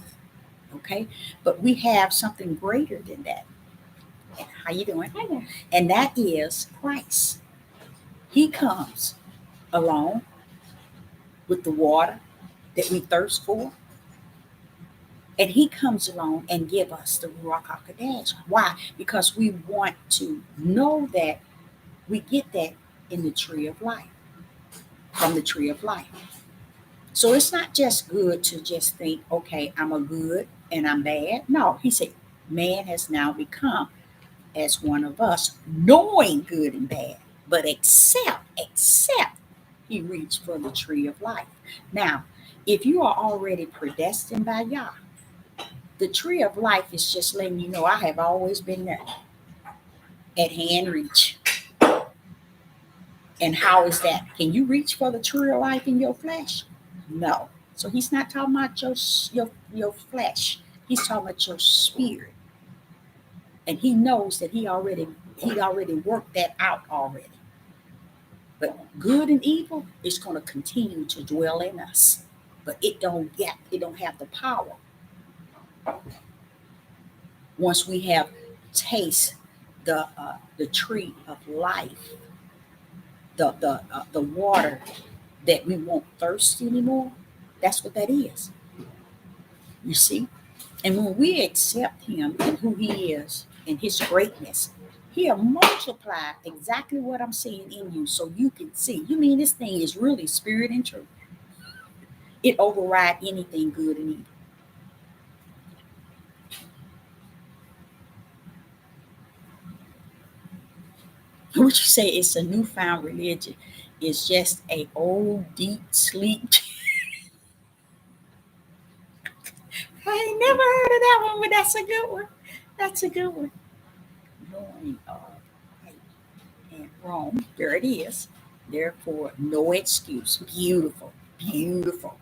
Okay, but we have something greater than that. And how you doing? Hi. And that is Christ. He comes along with the water that we thirst for. And he comes along and give us the Ruach HaKodesh. Why? Because we want to know that we get that in the tree of life, from the tree of life. So it's not just good to just think, okay, I'm a good and I'm bad. No, he said, man has now become as one of us, knowing good and bad, but except he reached for the tree of life. Now, if you are already predestined by Yah, the tree of life is just letting you know I have always been there, at hand reach. And how is that? Can you reach for the tree of life in your flesh? No. So he's not talking about your flesh. He's talking about your spirit. And he knows that he already worked that out already. But good and evil is going to continue to dwell in us. But it don't have the power. Once we have taste the tree of life, the water that we won't thirst anymore, that's what that is. You see? And when we accept him and who he is and his greatness, he'll multiply exactly what I'm seeing in you so you can see. You mean this thing is really spirit and truth. It overrides anything good and evil. What you say it's a newfound religion? It's just a old, deep sleep. I ain't never heard of that one, but that's a good one. That's a good one. Knowing right and wrong, there it is. Therefore, no excuse. Beautiful, beautiful.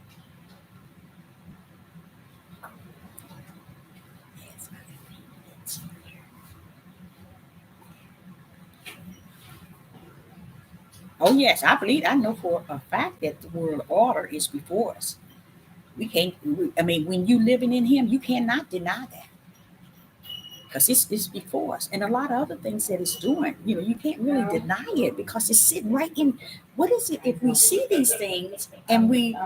Oh yes, I know for a fact that the world order is before us. We can't. When you living in him, you cannot deny that. Because it's before us, and a lot of other things that it's doing, you can't really deny it because it's sitting right in. What is it if we see these things and we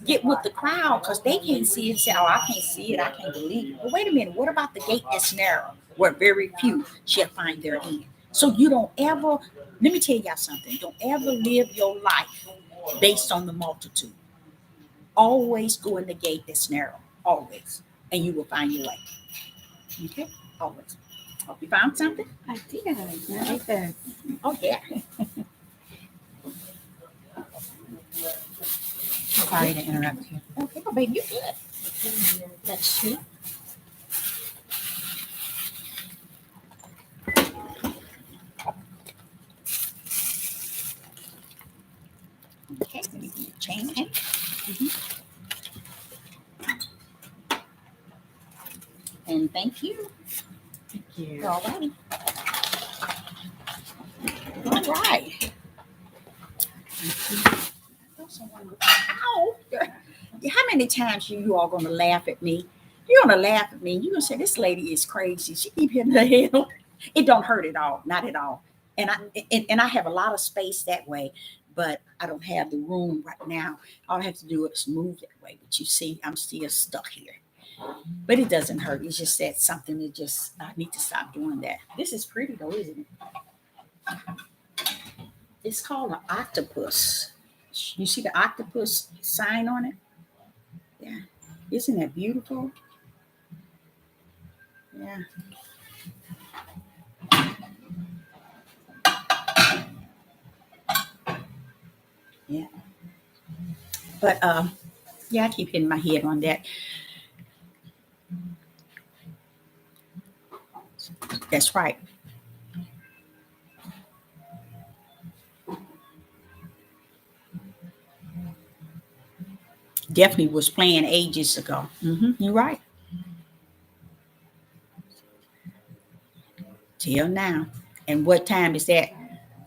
get with the crowd because they can't see it and say, oh, I can't see it, I can't believe it. But wait a minute, what about the gate that's narrow where very few shall find their end? So you don't ever, let me tell y'all something, don't ever live your life based on the multitude. Always go in the gate that's narrow, always, and you will find your way. Okay? Always. Hope you found something? I did. I like that. Oh, yeah. Sorry to interrupt you. Okay, oh, baby, you good. Let's see. Okay, let me change it. And thank you. Thank you. All righty. All right. Ow. How many times you all going to laugh at me? You're going to laugh at me. You're going to say, this lady is crazy. She keep hitting her head. It don't hurt at all. Not at all. And I have a lot of space that way, but I don't have the room right now. All I have to do is move that way. But you see, I'm still stuck here. But it doesn't hurt. It's just that something that I need to stop doing that. This is pretty though, isn't it? It's called an octopus. You see the octopus sign on it? Yeah. Isn't that beautiful? Yeah. Yeah. But yeah, I keep hitting my head on that. That's right. Definitely was playing ages ago. You're right. Till now. And what time is that?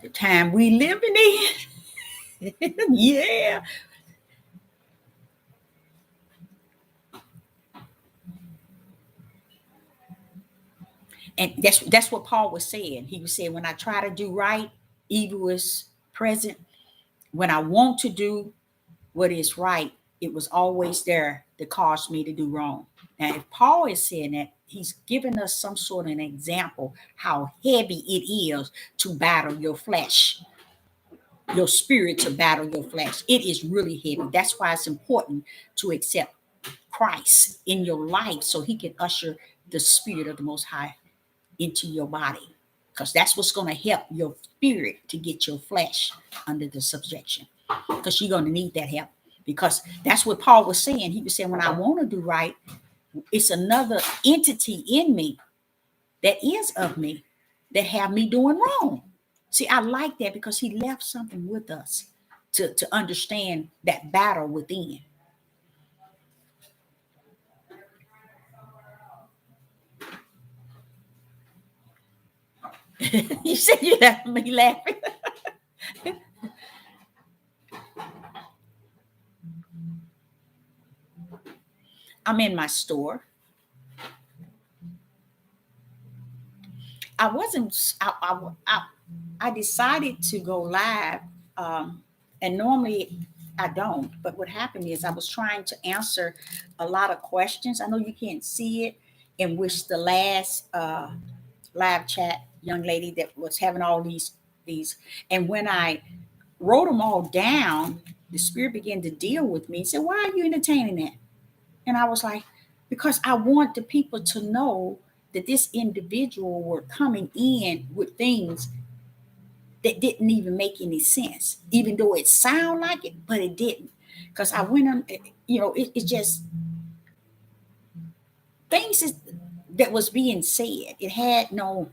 The time we living in. Yeah. And that's what Paul was saying. He was saying, when I try to do right, evil is present. When I want to do what is right, it was always there that caused me to do wrong. Now, if Paul is saying that, he's giving us some sort of an example how heavy it is to battle your flesh, your spirit to battle your flesh. It is really heavy. That's why it's important to accept Christ in your life so he can usher the spirit of the Most High into your body, because that's what's going to help your spirit to get your flesh under the subjection, because you're going to need that help. Because that's what Paul was saying. He was saying, when I want to do right, it's another entity in me that is of me that have me doing wrong. See, I like that because he left something with us to understand that battle within. You said you left me laughing. I'm in my store. I wasn't. I decided to go live, and normally I don't. But what happened is I was trying to answer a lot of questions. I know you can't see it, in which the last live chat young lady that was having all these, and when I wrote them all down, the spirit began to deal with me and said, "Why are you entertaining that?" And I was like, "Because I want the people to know that this individual were coming in with things that didn't even make any sense, even though it sounded like it, but it didn't." Because I went on, it's just things that was being said. It had no,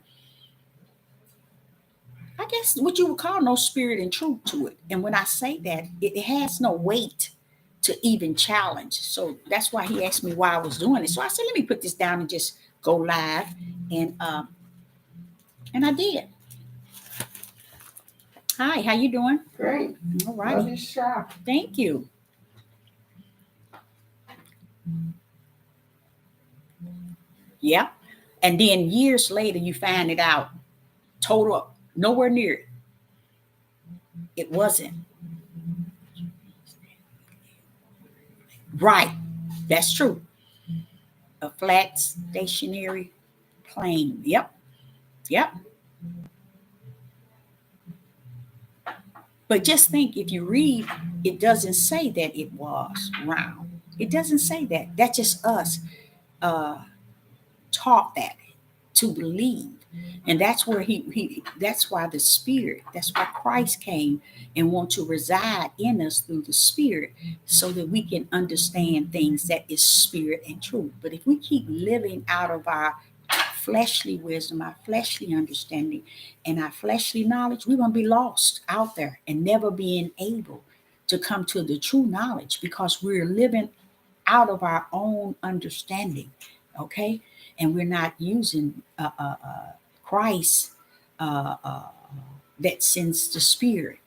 I guess what you would call no spirit and truth to it. And when I say that, it has no weight to even challenge. So that's why he asked me why I was doing it. So I said, let me put this down and just go live. And I did. Hi, how you doing? Great. All Love righty. your shop. Thank you. Yeah. And then years later, you find it out. Total, nowhere near it. It wasn't. Right. That's true. A flat stationary plane. Yep. Yep. But just think, if you read, it doesn't say that it was round. It doesn't say that. That's just us taught that to believe. And that's where that's why the spirit, that's why Christ came and want to reside in us through the spirit, so that we can understand things that is spirit and truth. But if we keep living out of our fleshly wisdom, our fleshly understanding, and our fleshly knowledge, we're going to be lost out there and never being able to come to the true knowledge, because we're living out of our own understanding. Okay. And we're not using Christ that sends the spirit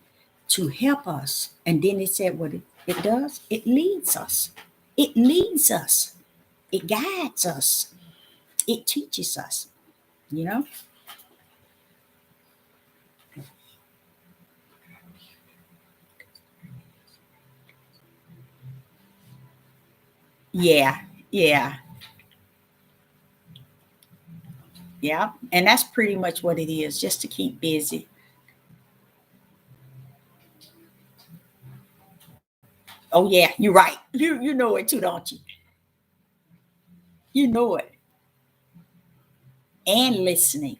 to help us. And then it said what it does, it leads us. It leads us. It guides us. It teaches us, you know? Yeah, yeah, yeah. And that's pretty much what it is, just to keep busy. Oh yeah, you're right. You know it too, don't you? You know it. And listening.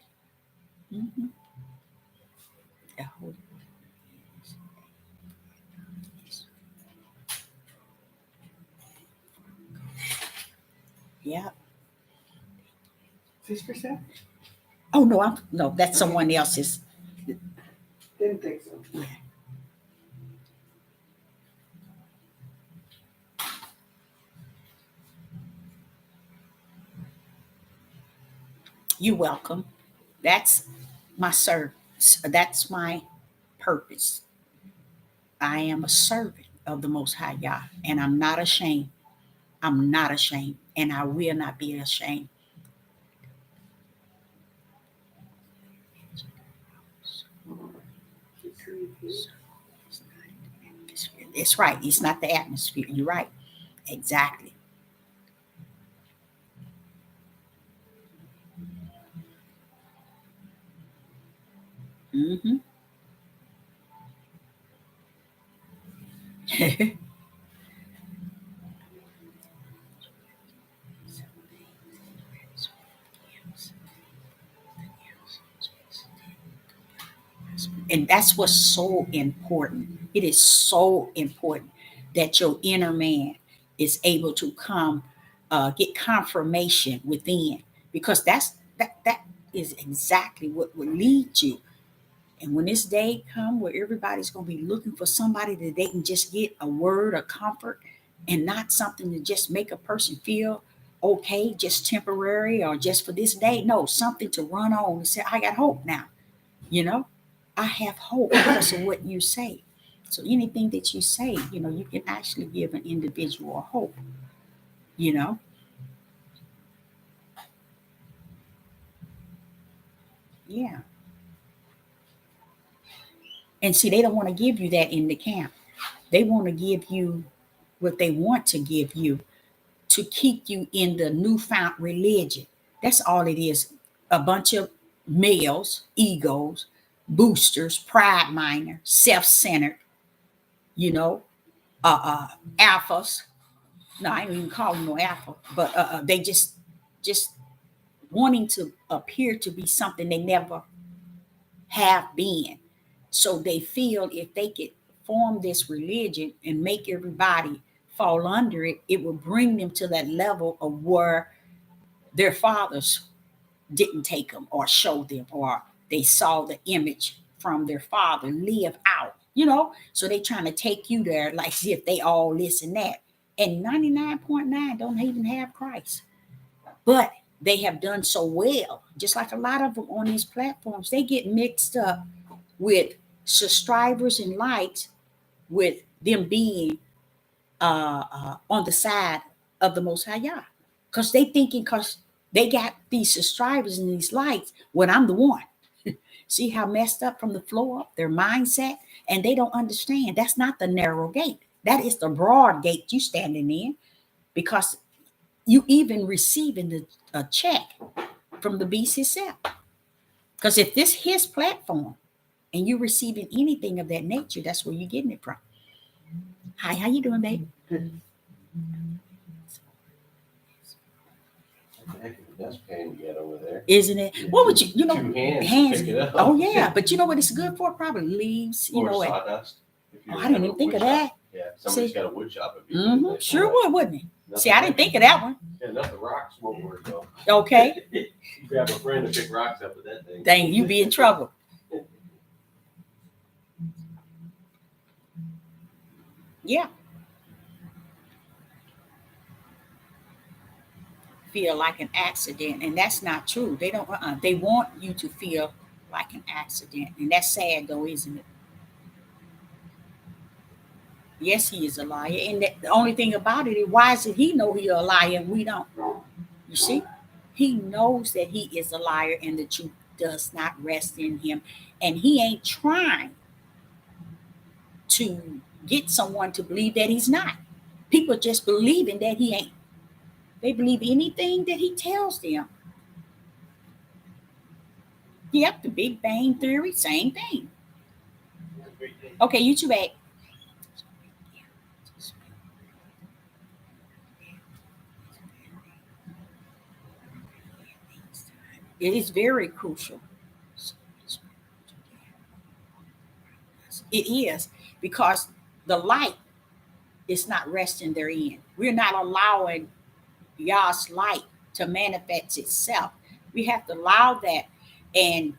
Mhm. Yeah. Yeah. 6%? Oh no, that's someone else's. Didn't think so. Yeah. You're welcome. That's my service. That's my purpose. I am a servant of the Most High Yah, and I'm not ashamed. I'm not ashamed, and I will not be ashamed. It's right. It's not the atmosphere. You're right. Exactly. Mm-hmm. And that's what's so important. It is so important that your inner man is able to come get confirmation within, because that is exactly what will lead you. And when this day come where everybody's going to be looking for somebody that they can just get a word of comfort, and not something to just make a person feel okay, just temporary or just for this day. No, something to run on and say, I got hope now. You know, I have hope because of what you say. So anything that you say, you can actually give an individual hope, you know. Yeah. And see, they don't want to give you that in the camp. They want to give you what they want to give you to keep you in the newfound religion. That's all it is. A bunch of males, egos, boosters, pride minor, self-centered, you know, alphas. No, I ain't even call them no alpha, but they just wanting to appear to be something they never have been. So they feel if they could form this religion and make everybody fall under it, it will bring them to that level of where their fathers didn't take them or show them, or they saw the image from their father live out, So they trying to take you there like as if they all this and that. And 99.9 don't even have Christ. But they have done so well, just like a lot of them on these platforms, they get mixed up with subscribers and likes, with them being on the side of the Most High Yah. Because they thinking because they got these subscribers and these likes, when I'm the one. See how messed up from the floor up, their mindset, and they don't understand. That's not the narrow gate. That is the broad gate you standing in, because you even receiving a check from the beast himself. Because if this his platform and you receiving anything of that nature, that's where you're getting it from. Hi, how you doing, babe? Heck of a dustpan you got over there. Isn't it? What would you, Two hands to pick it up. Oh yeah, but you know what it's good for? Probably leaves, Or and sawdust. If you I didn't have even a think wood of that. shop. Yeah, somebody's See? got a wood shop. It'd be a good place Sure for would, wouldn't it? that. See, I didn't think of that one. Yeah, nothing rocks won't work though. Okay, You grab a friend to pick rocks up with that thing. dang, you be in trouble. Yeah. Feel like an accident, and that's not true. They don't. They want you to feel like an accident, and that's sad, though, isn't it? Yes, he is a liar, and the only thing about it is, why is it he know he a liar and we don't? You see, he knows that he is a liar, and the truth does not rest in him, and he ain't trying to get someone to believe that he's not. People just believing that he ain't. They believe anything that he tells them. Yep, the Big Bang Theory, same thing. Okay, you too, babe. It is very crucial. It is, because the light is not resting therein. We're not allowing Yah's light to manifest itself. We have to allow that, and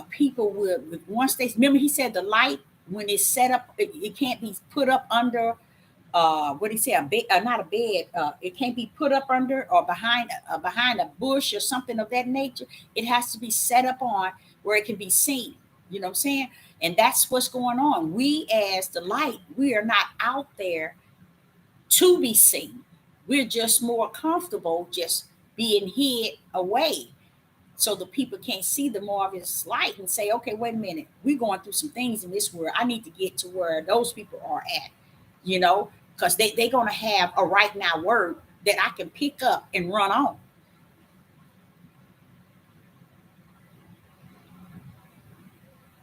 people will, once they remember, he said the light, when it's set up, it can't be put up under what did he say, a bed, not a bed, it can't be put up under or behind a bush or something of that nature. It has to be set up on where it can be seen. You know what I'm saying? And that's what's going on. We, as the light, we are not out there to be seen. We're just more comfortable just being hid away, so the people can't see the marvelous light and say, okay, wait a minute, we're going through some things in this world. I need to get to where those people are at, because they're going to have a right now word that I can pick up and run on.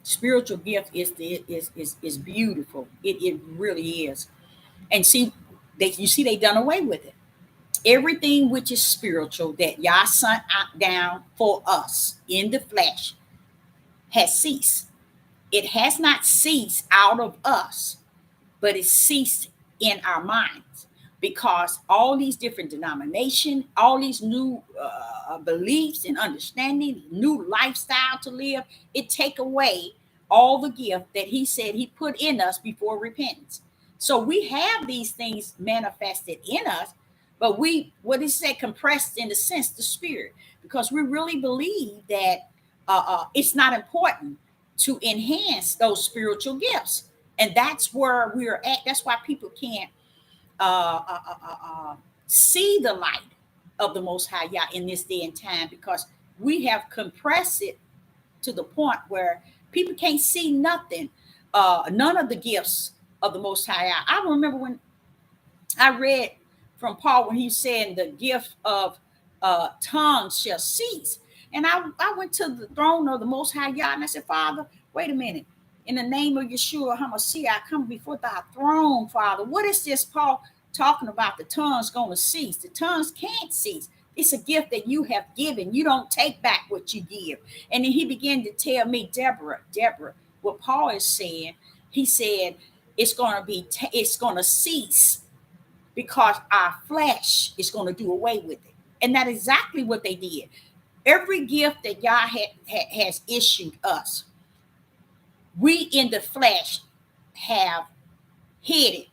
Spiritual gift is beautiful. It really is. And see, they done away with it. Everything which is spiritual that Yah sent out down for us in the flesh has ceased. It has not ceased out of us, but it ceased in our minds, because all these different denominations, all these new beliefs and understanding, new lifestyle to live, it take away all the gift that he said he put in us before repentance. So we have these things manifested in us, But what is that compressed in the sense, the spirit, because we really believe that it's not important to enhance those spiritual gifts. And that's where we're at. That's why people can't see the light of the Most High Yah in this day and time, because we have compressed it to the point where people can't see nothing, none of the gifts of the Most High Yah. I remember when I read from Paul when he said the gift of tongues shall cease. And I went to the throne of the Most High Yah and I said, Father, wait a minute. In the name of Yeshua HaMashiach, I come before thy throne, Father. What is this Paul talking about? The tongues going to cease. The tongues can't cease. It's a gift that you have given. You don't take back what you give. And then he began to tell me, Deborah, what Paul is saying. He said, it's going to cease because our flesh is going to do away with it. And that's exactly what they did. Every gift that Yah has issued us, we in the flesh have hid it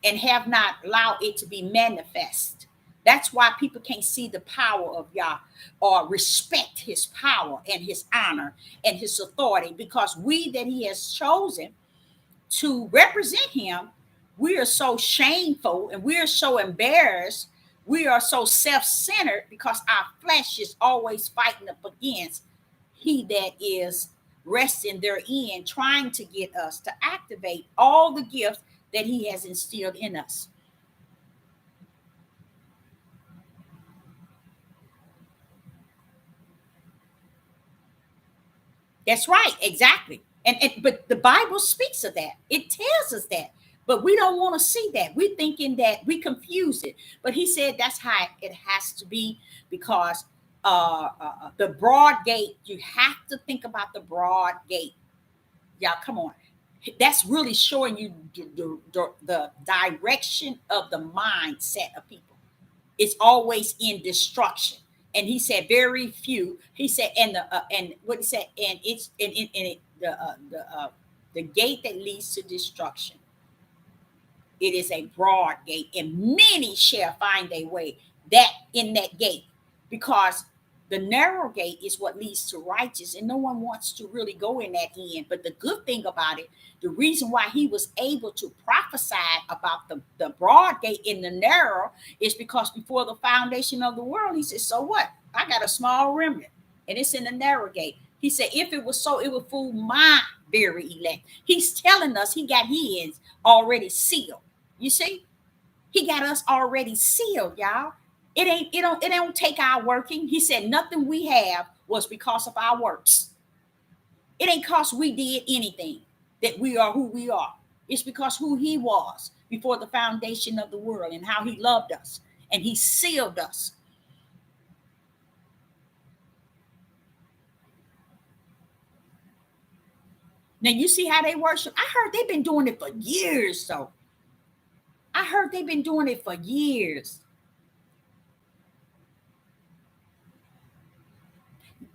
and have not allowed it to be manifest. That's why people can't see the power of Yah or respect his power and his honor and his authority, because we that he has chosen to represent him, we are so shameful and we are so embarrassed. We are so self-centered because our flesh is always fighting up against he that is resting therein, trying to get us to activate all the gifts that he has instilled in us. That's right, exactly. But the Bible speaks of that. It tells us that. But we don't want to see that. We're thinking that we confuse it. But he said that's how it has to be, because the broad gate, you have to think about the broad gate. Y'all, come on. That's really showing you the direction of the mindset of people. It's always in destruction. And he said very few. He said, and what he said, and it's the gate that leads to destruction. It is a broad gate, and many shall find their way in that gate, because the narrow gate is what leads to righteousness, and no one wants to really go in that end. But the good thing about it, the reason why he was able to prophesy about the broad gate in the narrow is because before the foundation of the world, he said, so what? I got a small remnant, and it's in the narrow gate. He said, if it was so, it would fool my very elect. He's telling us he got his already sealed. You see, he got us already sealed, y'all. It don't take our working. He said nothing we have was because of our works. It ain't because we did anything that we are who we are. It's because who he was before the foundation of the world, and how he loved us and he sealed us. Now you see how they worship. I heard they've been doing it for years, though. I heard they've been doing it for years.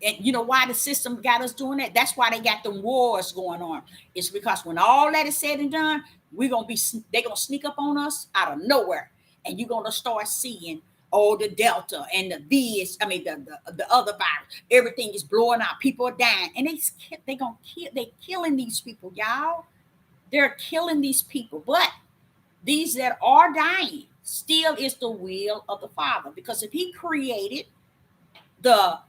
And you know why the system got us doing that? That's why they got the wars going on. It's because when all that is said and done, they're gonna sneak up on us out of nowhere, and you're gonna start seeing the Delta and the other virus. Everything is blowing out. People are dying, and they're killing these people, y'all. They're killing these people, but these that are dying still is the will of the Father, because if he created the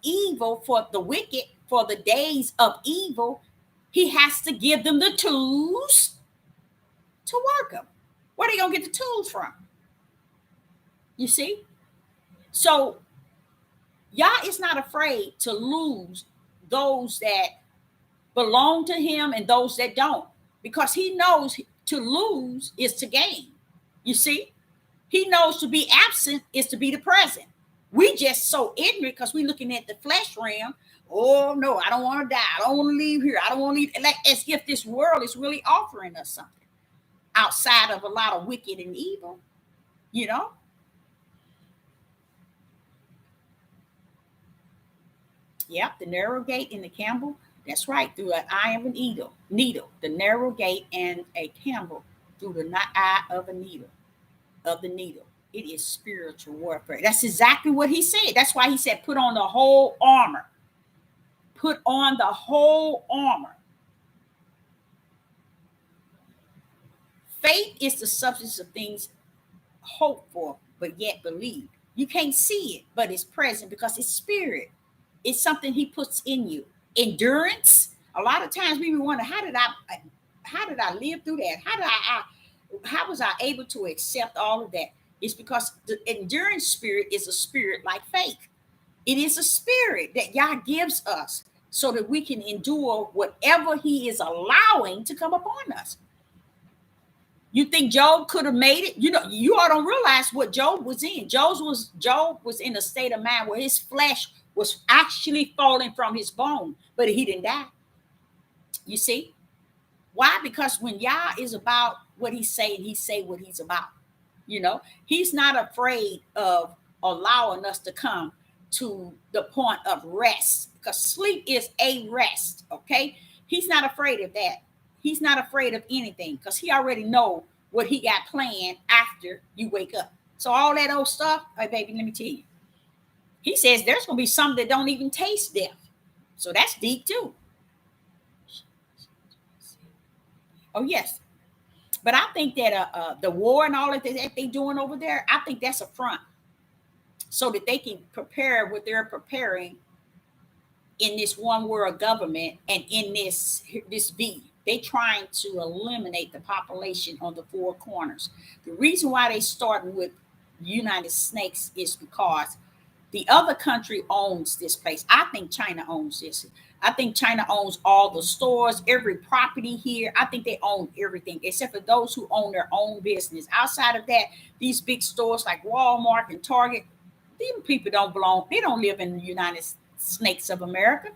evil for the wicked for the days of evil, he has to give them the tools to work them. Where are they gonna get the tools from? You see? So Yah is not afraid to lose those that belong to him and those that don't, because he knows to lose is to gain. You see? He knows to be absent is to be the present. We just so ignorant because we're looking at the flesh realm. Oh no, I don't want to die. I don't want to leave here. I don't want to leave. Like as if this world is really offering us something outside of a lot of wicked and evil, you know? Yep, the narrow gate in the Campbell. That's right, through an eye of a needle. The narrow gate and a Campbell through the eye of a needle. It is spiritual warfare. That's exactly what he said. That's why he said, put on the whole armor. Put on the whole armor. Faith is the substance of things hoped for, but yet believed. You can't see it, but it's present because it's spirit. It's something he puts in you. Endurance. A lot of times we wonder, how did I live through that? How was I able to accept all of that? It's because the endurance spirit is a spirit like faith. It is a spirit that God gives us so that we can endure whatever he is allowing to come upon us. You think Job could have made it? You know, you all don't realize what Job was in. Job was in a state of mind where his flesh was actually falling from his bone, but he didn't die. You see? Why? Because when Yah is about what he's saying, he say what he's about. You know, he's not afraid of allowing us to come to the point of rest, because sleep is a rest. Okay. He's not afraid of that. He's not afraid of anything because he already know what he got planned after you wake up. So all that old stuff, hey baby, let me tell you. He says there's going to be some that don't even taste death. So that's deep too. Oh, yes. But I think that the war and all of that they're doing over there, I think that's a front so that they can prepare what they're preparing in this one world government and in this V. They're trying to eliminate the population on the four corners. The reason why they started with United Snakes is because the other country owns this place. I think China owns this. I think China owns all the stores, every property here. I think they own everything except for those who own their own business. Outside of that, these big stores like Walmart and Target, these people don't belong. They don't live in the United Snakes of America.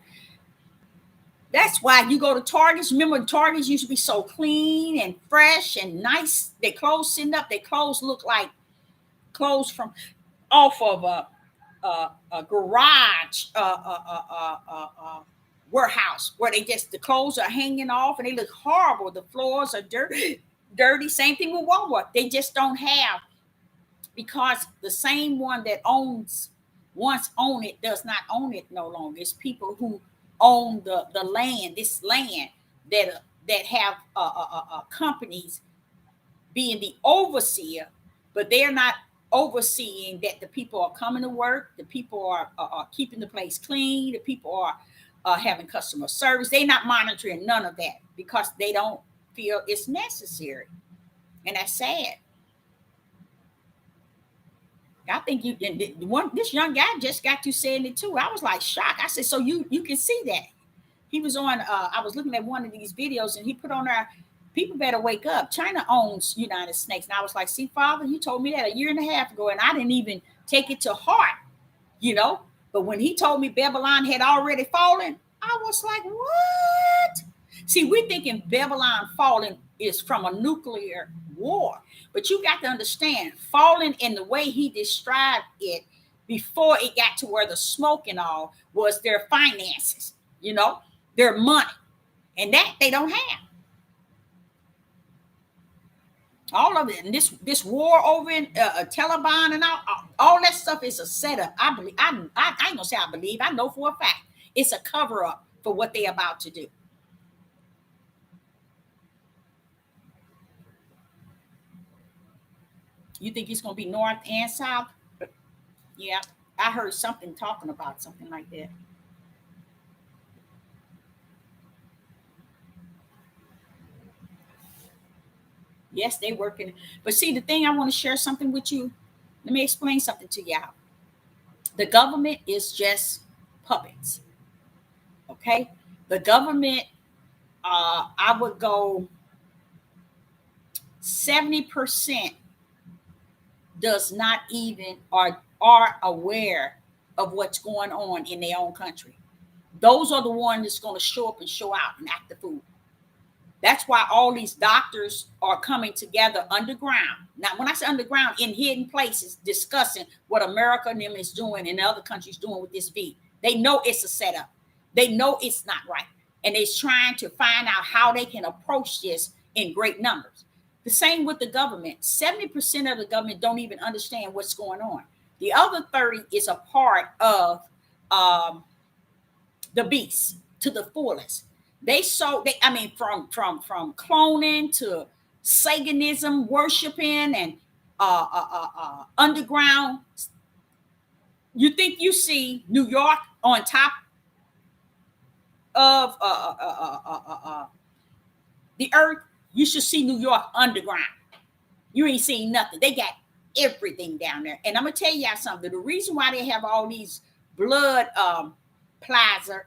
That's why you go to Targets. Remember, Targets used to be so clean and fresh and nice. Their clothes sitting up. Their clothes look like clothes from off of a garage warehouse where the clothes are hanging off and they look horrible. The floors are dirty. Same thing with Walmart. They just don't have, because the same one that once owned it does not own it no longer. It's people who own the land, this land that have companies being the overseer, but they're not overseeing that the people are coming to work, the people are keeping the place clean, the people are having customer service. They're not monitoring none of that because they don't feel it's necessary. And that's sad. I think this young guy just got to saying it too. I was like shocked. I said, so you can see that. He was on, I was looking at one of these videos and he put on there, people better wake up. China owns United Snakes. And I was like, see, Father, you told me that a year and a half ago, and I didn't even take it to heart, you know. But when he told me Babylon had already fallen, I was like, what? See, we're thinking Babylon falling is from a nuclear war. But you got to understand, falling in the way he described it before it got to where the smoke and all was their finances, you know, their money. And that they don't have. All of it. And this war over in Taliban and all that stuff is a setup. I believe. I ain't gonna say I believe. I know for a fact it's a cover up for what they're about to do. You think it's gonna be north and south? Yeah, I heard something talking about something like that. Yes, they working. But see, the thing, I want to share something with you. Let me explain something to y'all. The government is just puppets. Okay? The government, I would go 70% does not even are aware of what's going on in their own country. Those are the ones that's going to show up and show out and act the fool. That's why all these doctors are coming together underground. Now, when I say underground, in hidden places, discussing what America and them is doing and other countries doing with this V. They know it's a setup. They know it's not right. And they're trying to find out how they can approach this in great numbers. The same with the government. 70% of the government don't even understand what's going on. The other 30 is a part of the beast to the fullest. From cloning to Satanism, worshiping, and underground. You think you see New York on top of the earth? You should see New York underground. You ain't seen nothing. They got everything down there. And I'm gonna tell y'all something. The reason why they have all these blood plasma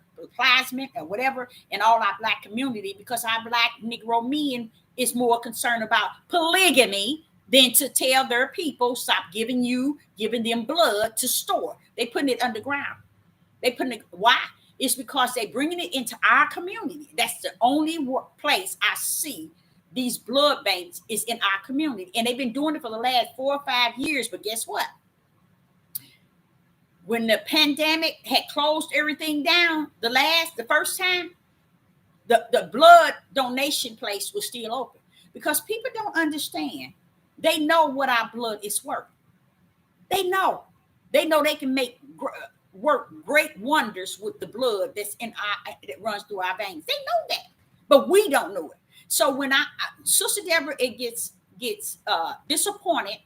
or whatever in all our black community, because our black Negro men is more concerned about polygamy than to tell their people stop giving them blood to store. They putting it underground. Why? It's because they bringing it into our community. That's the only place I see these blood banks is in our community. And they've been doing it for the last 4 or 5 years. But guess what? When the pandemic had closed everything down, the first time, the blood donation place was still open, because people don't understand. They know what our blood is worth. They know they can work great wonders with the blood that runs through our veins. They know that, but we don't know it. So when Sister Deborah, it gets disappointed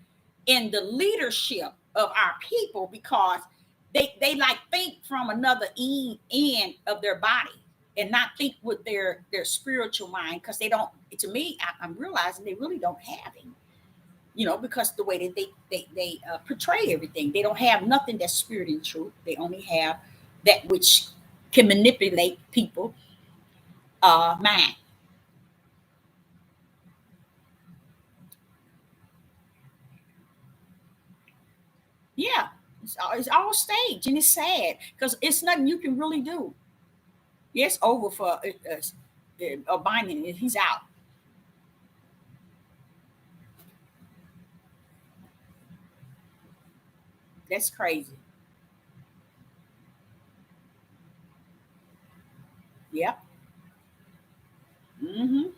in the leadership of our people, because they like think from another end of their body and not think with their spiritual mind, because they don't. To me, I'm realizing they really don't have it, because the way that they portray everything, they don't have nothing that's spirit and truth. They only have that which can manipulate people mind. Yeah, it's all staged, and it's sad because it's nothing you can really do. Yes, over for Biden. He's out. That's crazy. Yep. Mm-hmm.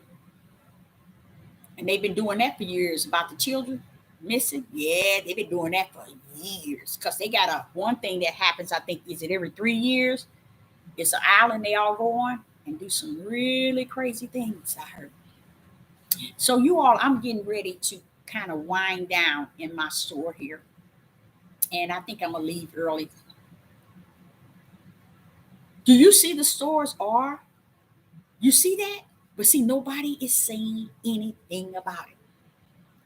And they've been doing that for years about the children missing. Yeah, they've been doing that for years, because they got one thing that happens, I think, is it every 3 years? It's an island they all go on and do some really crazy things, I heard. So you all, I'm getting ready to kind of wind down in my store here. And I think I'm going to leave early. Do you see the stores are? You see that? But see, nobody is saying anything about it.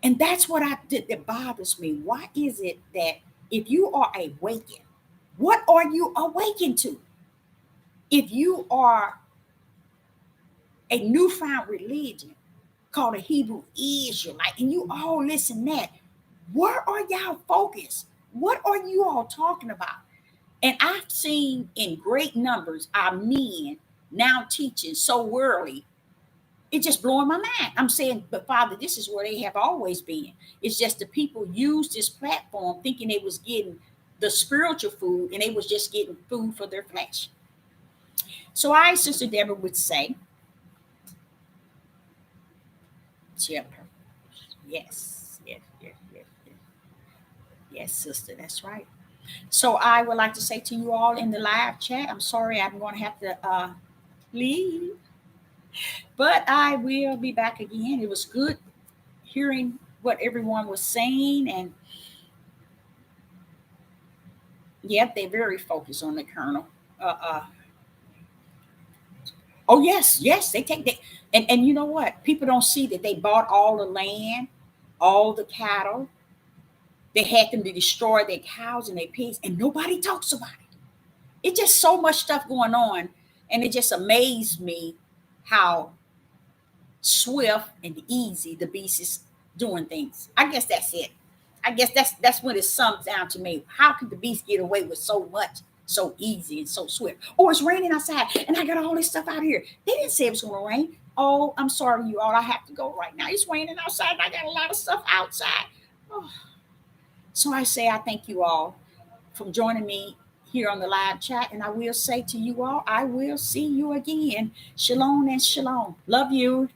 And that's what that bothers me. Why is it that if you are awakened, what are you awakened to? If you are a newfound religion called a Hebrew Israelite, and you all listen that, where are y'all focused? What are you all talking about? And I've seen in great numbers our men now teaching so early. It's just blowing my mind. I'm saying, but Father, this is where they have always been. It's just the people used this platform thinking they was getting the spiritual food, and they was just getting food for their flesh. So I, Sister Deborah, would say, yes, sister, that's right. So I would like to say to you all in the live chat, I'm sorry I'm going to have to leave, but I will be back again. It was good hearing what everyone was saying, and yep, they're very focused on the Colonel. Oh yes, they take that, and you know what? People don't see that they bought all the land, all the cattle. They had them to destroy their cows and their pigs, and nobody talks about it. It's just so much stuff going on, and it just amazed me how swift and easy the beast is doing things. I guess that's it. I guess that's when it sums down to me. How could the beast get away with so much, so easy and so swift? Oh, it's raining outside, and I got all this stuff out here. They didn't say it was going to rain. Oh, I'm sorry, you all. I have to go right now. It's raining outside, and I got a lot of stuff outside. Oh. So I say I thank you all for joining me here on the live chat, and I will say to you all, I will see you again. Shalom and shalom. Love you.